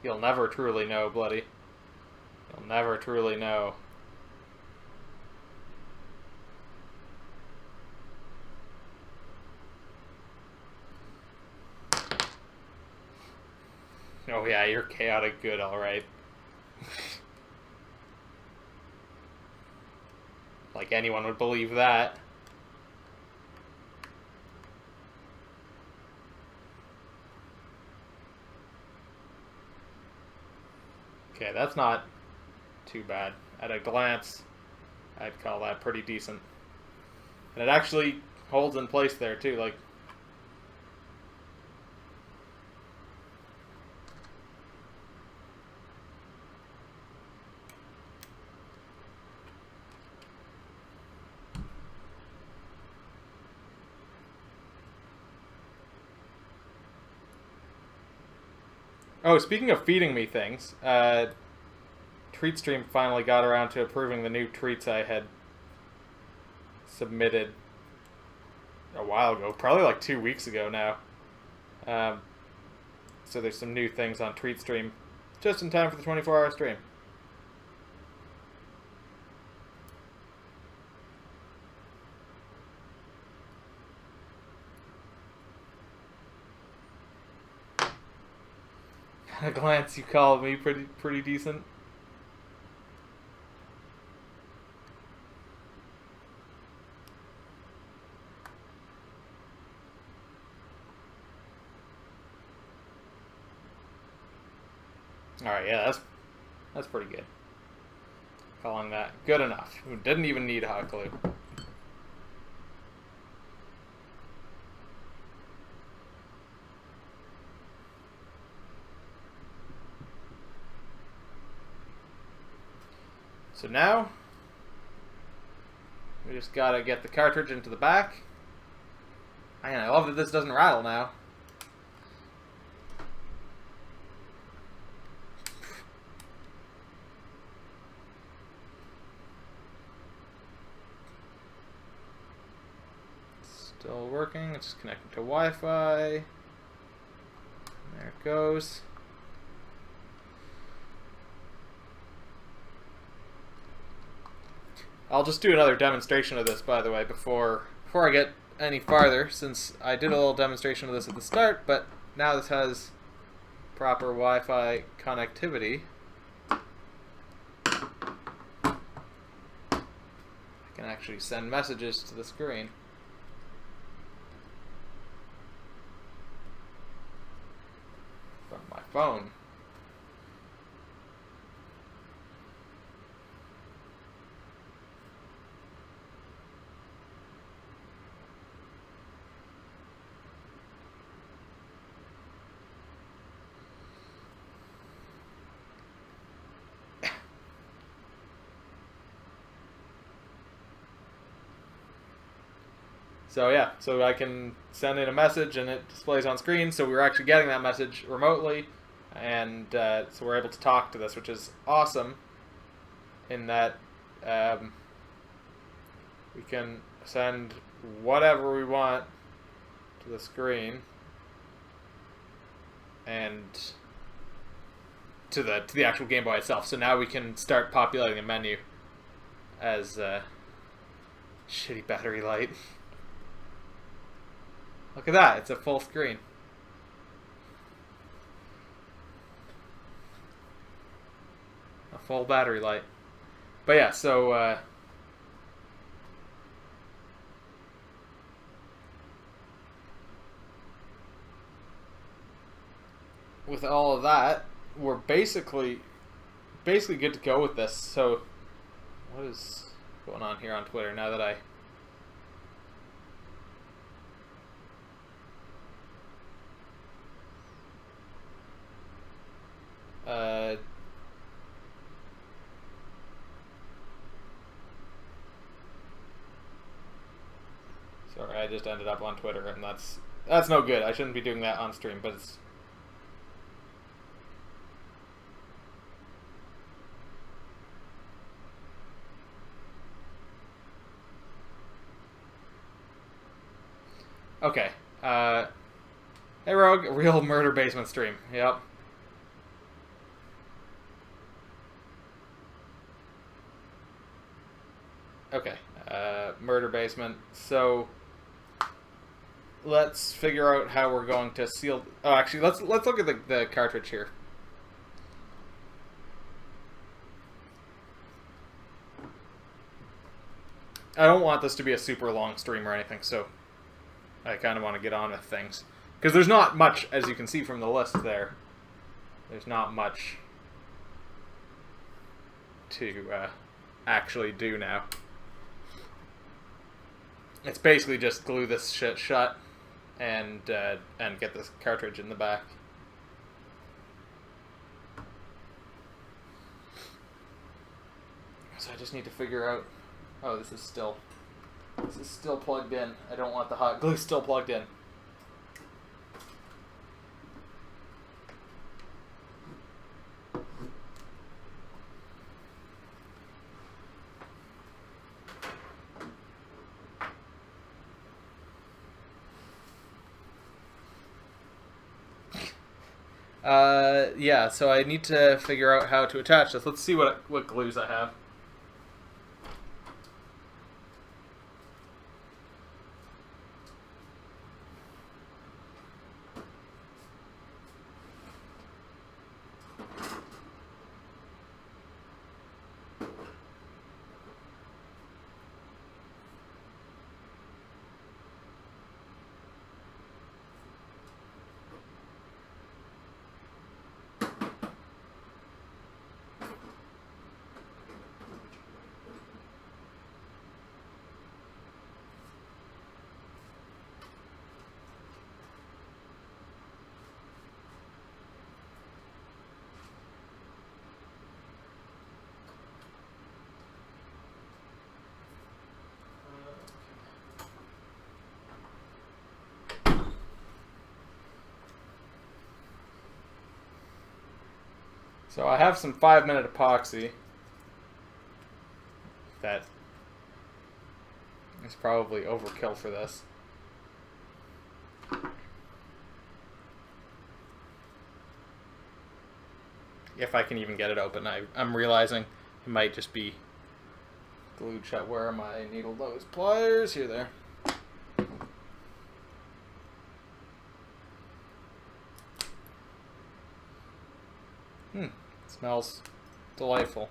Speaker 1: You'll never truly know, Bloody. You'll never truly know. Oh yeah, you're chaotic good, alright. Like anyone would believe that. Okay, that's not too bad. At a glance, I'd call that pretty decent. And it actually holds in place there too, like... Oh, speaking of feeding me things, TreatStream finally got around to approving the new treats I had submitted a while ago, probably like 2 weeks ago now. So there's some new things on TreatStream just in time for the 24-hour stream. At a glance, you call me pretty decent. Alright, yeah, that's pretty good. Calling that good enough. We didn't even need hot glue. So now, we just gotta get the cartridge into the back. Man, I love that this doesn't rattle now. Still working, it's just connecting to Wi-Fi. There it goes. I'll just do another demonstration of this, by the way, before I get any farther, since I did a little demonstration of this at the start, but now this has proper Wi-Fi connectivity. I can actually send messages to the screen. From my phone. So yeah, so I can send in a message and it displays on screen, so we're actually getting that message remotely, and so we're able to talk to this, which is awesome, in that we can send whatever we want to the screen, and to the actual Game Boy itself. So now we can start populating a menu as shitty battery light. Look at that, it's a full screen. A full battery light. But yeah, so with all of that, we're basically good to go with this. So what is going on here on Twitter now that I... Sorry, I just ended up on Twitter, and that's no good. I shouldn't be doing that on stream, but it's... Okay. Hey Rogue, a real murder basement stream. Yep. Okay. Murder basement. So let's figure out how we're going to seal. Oh, actually, let's look at the cartridge here. I don't want this to be a super long stream or anything, so I kind of want to get on with things. Because there's not much, as you can see from the list there, there's not much to actually do now. It's basically just glue this shit shut and get this cartridge in the back. So I just need to figure out. Oh, this is still plugged in. I don't want the hot glue still plugged in. Yeah, so I need to figure out how to attach this. Let's see what glues I have. So I have some 5-minute epoxy. That is probably overkill for this. If I can even get it open, I'm realizing it might just be glued shut. Where are my needle nose pliers? Here, there. Smells delightful.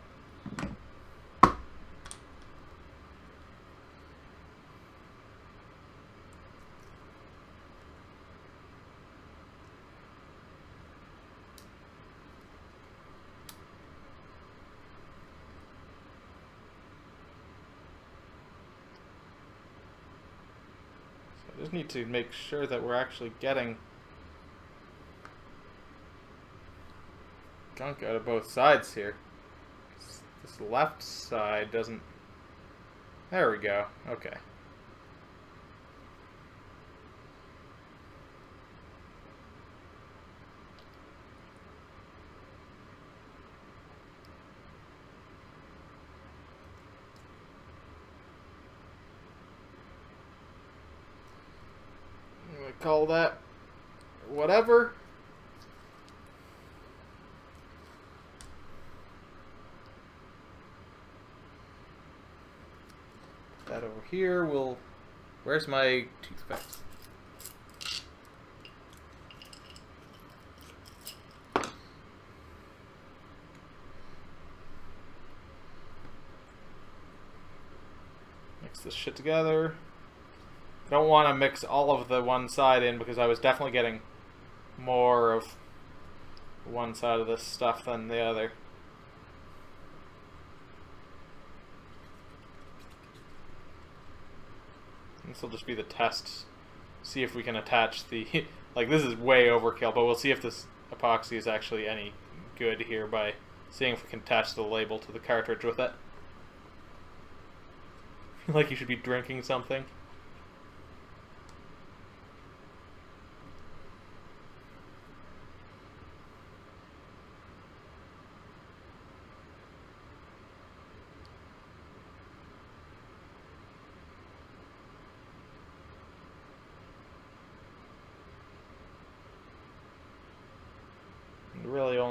Speaker 1: So I just need to make sure that we're actually getting gunk out of both sides here. This left side doesn't. There we go. Okay. I'm gonna call that whatever. That over here will. Where's my toothpicks? Mix this shit together. I don't want to mix all of the one side in because I was definitely getting more of one side of this stuff than the other. This will just be the test. See if we can attach the... like, this is way overkill, but we'll see if this epoxy is actually any good here by seeing if we can attach the label to the cartridge with it. Like you should be drinking something.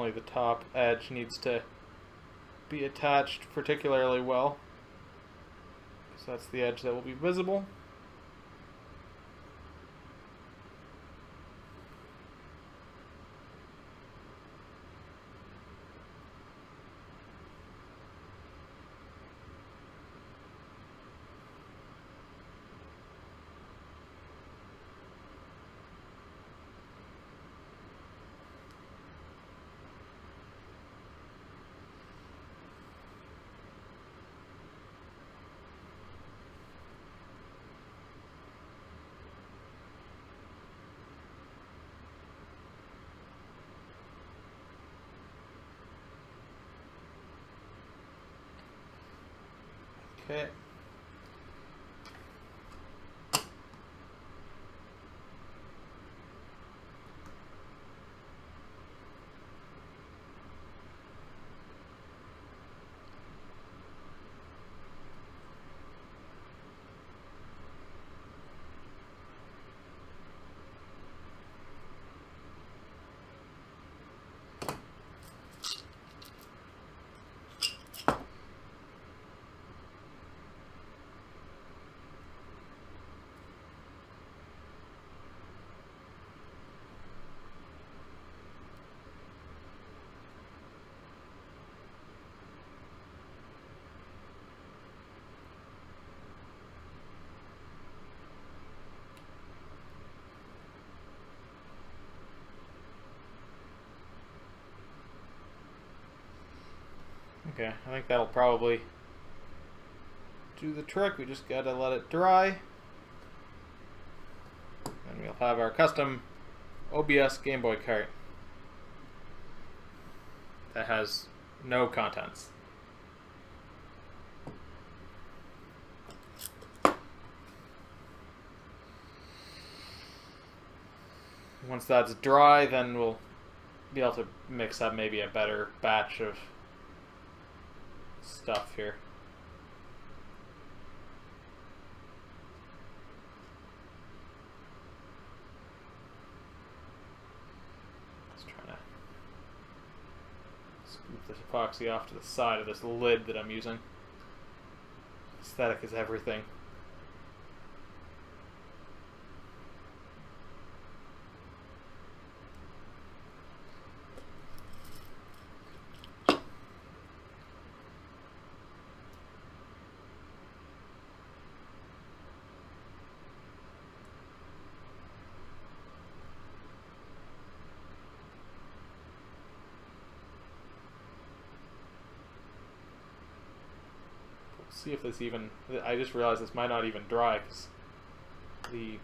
Speaker 1: definitely the top edge needs to be attached particularly well, because that's the edge that will be visible. Okay. Okay, I think that'll probably do the trick. We just gotta let it dry. And we'll have our custom OBS Game Boy cart that has no contents. Once that's dry, then we'll be able to mix up maybe a better batch of stuff here. Just trying to scoop this epoxy off to the side of this lid that I'm using. Aesthetic is everything. See if this even... I just realized this might not even dry because the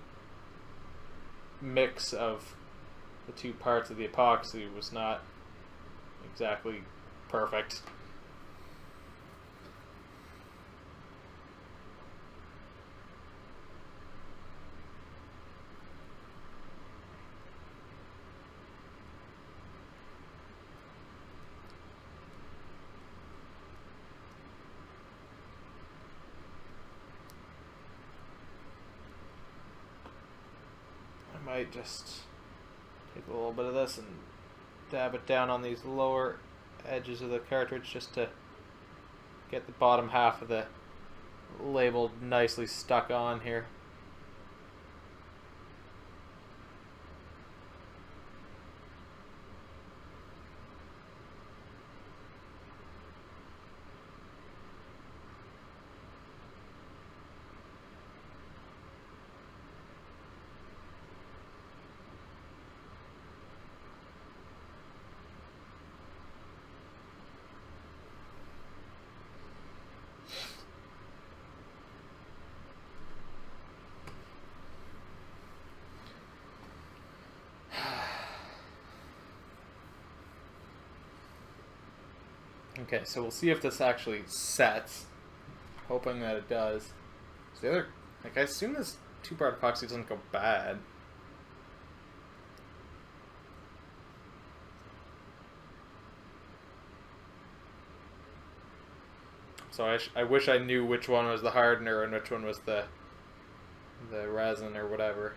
Speaker 1: mix of the two parts of the epoxy was not exactly perfect. Might just take a little bit of this and dab it down on these lower edges of the cartridge just to get the bottom half of the label nicely stuck on here. Okay, so we'll see if this actually sets. Hoping that it does. So the other, like, I assume this two-part epoxy doesn't go bad. So I wish I knew which one was the hardener and which one was the resin or whatever.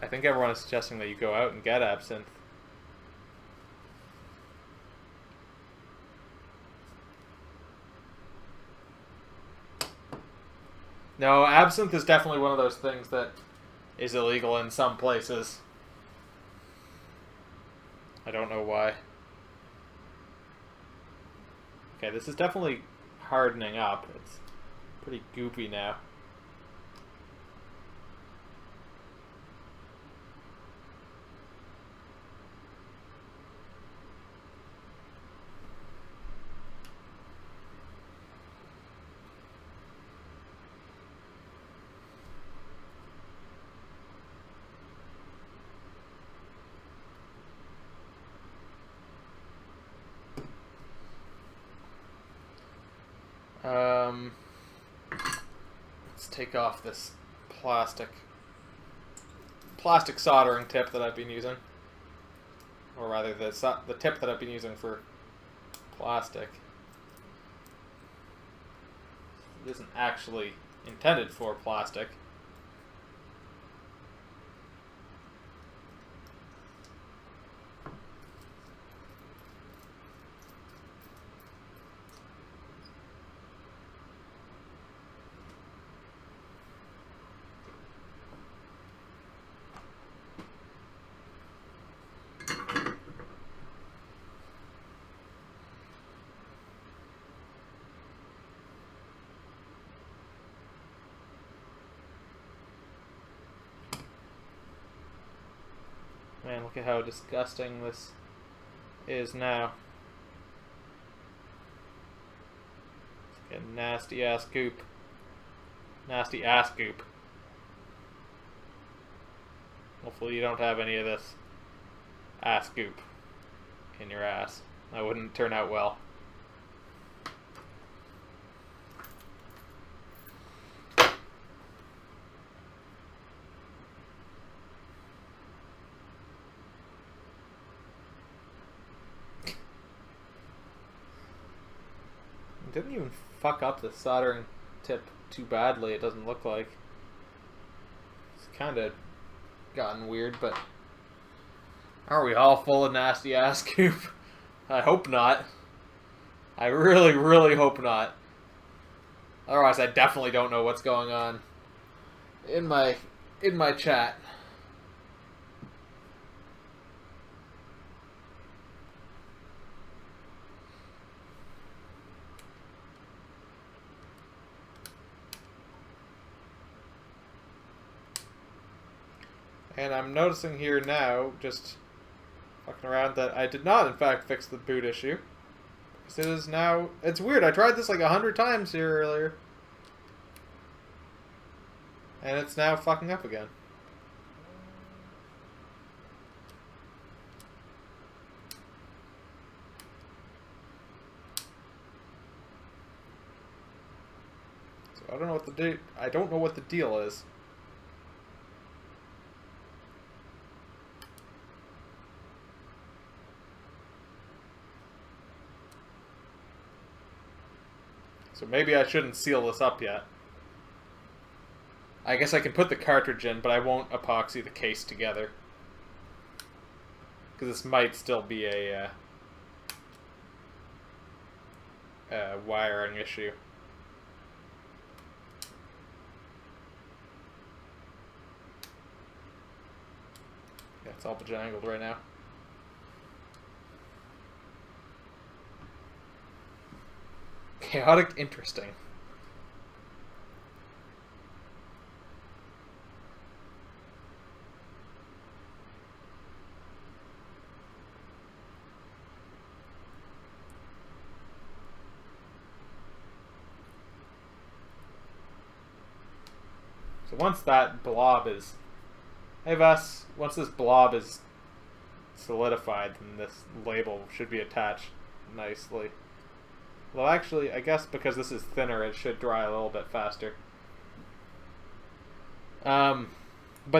Speaker 1: I think everyone is suggesting that you go out and get Absinthe. No, Absinthe is definitely one of those things that is illegal in some places. I don't know why. Okay, this is definitely hardening up. It's pretty goopy now. Let's take off this plastic soldering tip that I've been using, or rather the tip that I've been using for plastic. It isn't actually intended for plastic. Man, look at how disgusting this is now. It's like a nasty ass goop. Nasty ass goop. Hopefully you don't have any of this ass goop in your ass. That wouldn't turn out well. Didn't even fuck up the soldering tip too badly, it doesn't look like. It's kind of gotten weird, but are we all full of nasty ass goop? I hope not. I really, really hope not. Otherwise, I definitely don't know what's going on in my chat. And I'm noticing here now, just fucking around, that I did not, in fact, fix the boot issue. Because it is now... It's weird, I tried this like 100 times here earlier. And it's now fucking up again. So I don't know what the deal is. So maybe I shouldn't seal this up yet. I guess I can put the cartridge in, but I won't epoxy the case together. Because this might still be a wiring issue. Yeah, it's all bejangled right now. Chaotic interesting. So once that blob is... Hey Vess, once this blob is solidified, then this label should be attached nicely. Well, actually, I guess because this is thinner, it should dry a little bit faster. But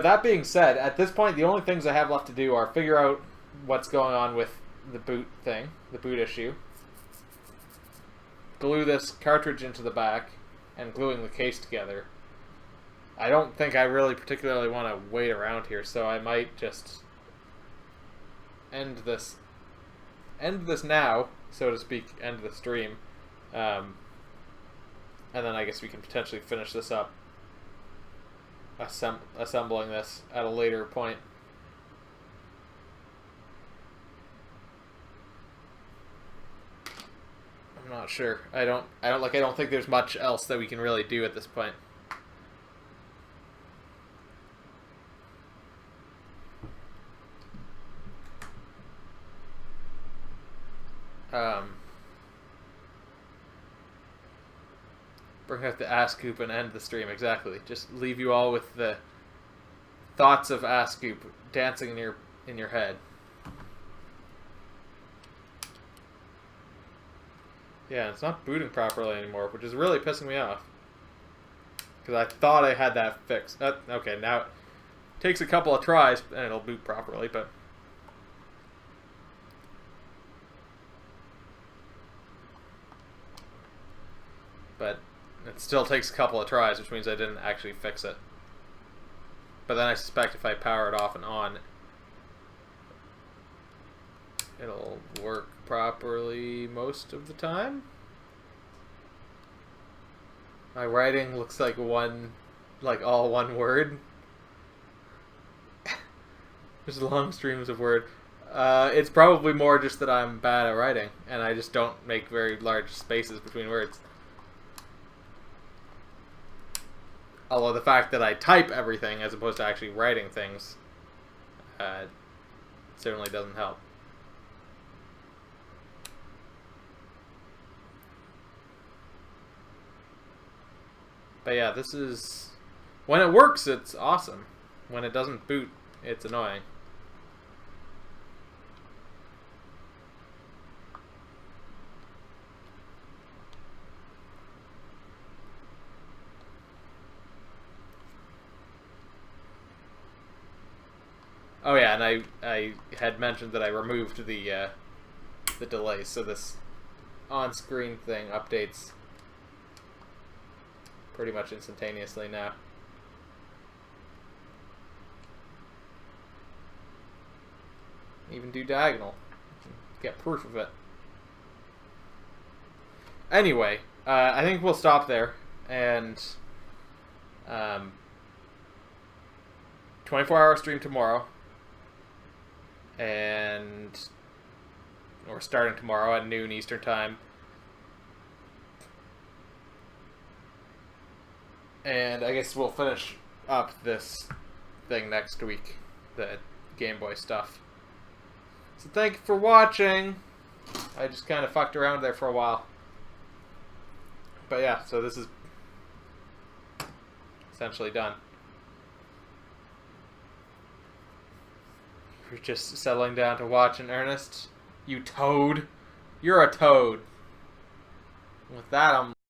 Speaker 1: that being said, at this point, the only things I have left to do are figure out what's going on with the boot thing, the boot issue, glue this cartridge into the back, and gluing the case together. I don't think I really particularly want to wait around here, so I might just end this now, so to speak, end the stream. And then I guess we can potentially finish this up, assembling this at a later point. I'm not sure. I don't think there's much else that we can really do at this point. Bring out the Ascoop and end the stream, exactly. Just leave you all with the thoughts of Ascoop dancing in your head. Yeah, it's not booting properly anymore, which is really pissing me off. Because I thought I had that fixed. Okay, now it takes a couple of tries and it'll boot properly, but... it still takes a couple of tries, which means I didn't actually fix it. But then I suspect if I power it off and on, it'll work properly most of the time. My writing looks like all one word. Just long streams of word. It's probably more just that I'm bad at writing, and I just don't make very large spaces between words. Although the fact that I type everything as opposed to actually writing things certainly doesn't help. But yeah, this is... when it works, it's awesome. When it doesn't boot, it's annoying. Oh yeah, and I had mentioned that I removed the delay, so this on-screen thing updates pretty much instantaneously now. Even do diagonal. Get proof of it. Anyway, I think we'll stop there, and 24-hour stream tomorrow. And we're starting tomorrow at noon Eastern time. And I guess we'll finish up this thing next week, the Game Boy stuff. So thank you for watching. I just kind of fucked around there for a while. But yeah, so this is essentially done. You're just settling down to watch in earnest. You toad. You're a toad. With that, I'm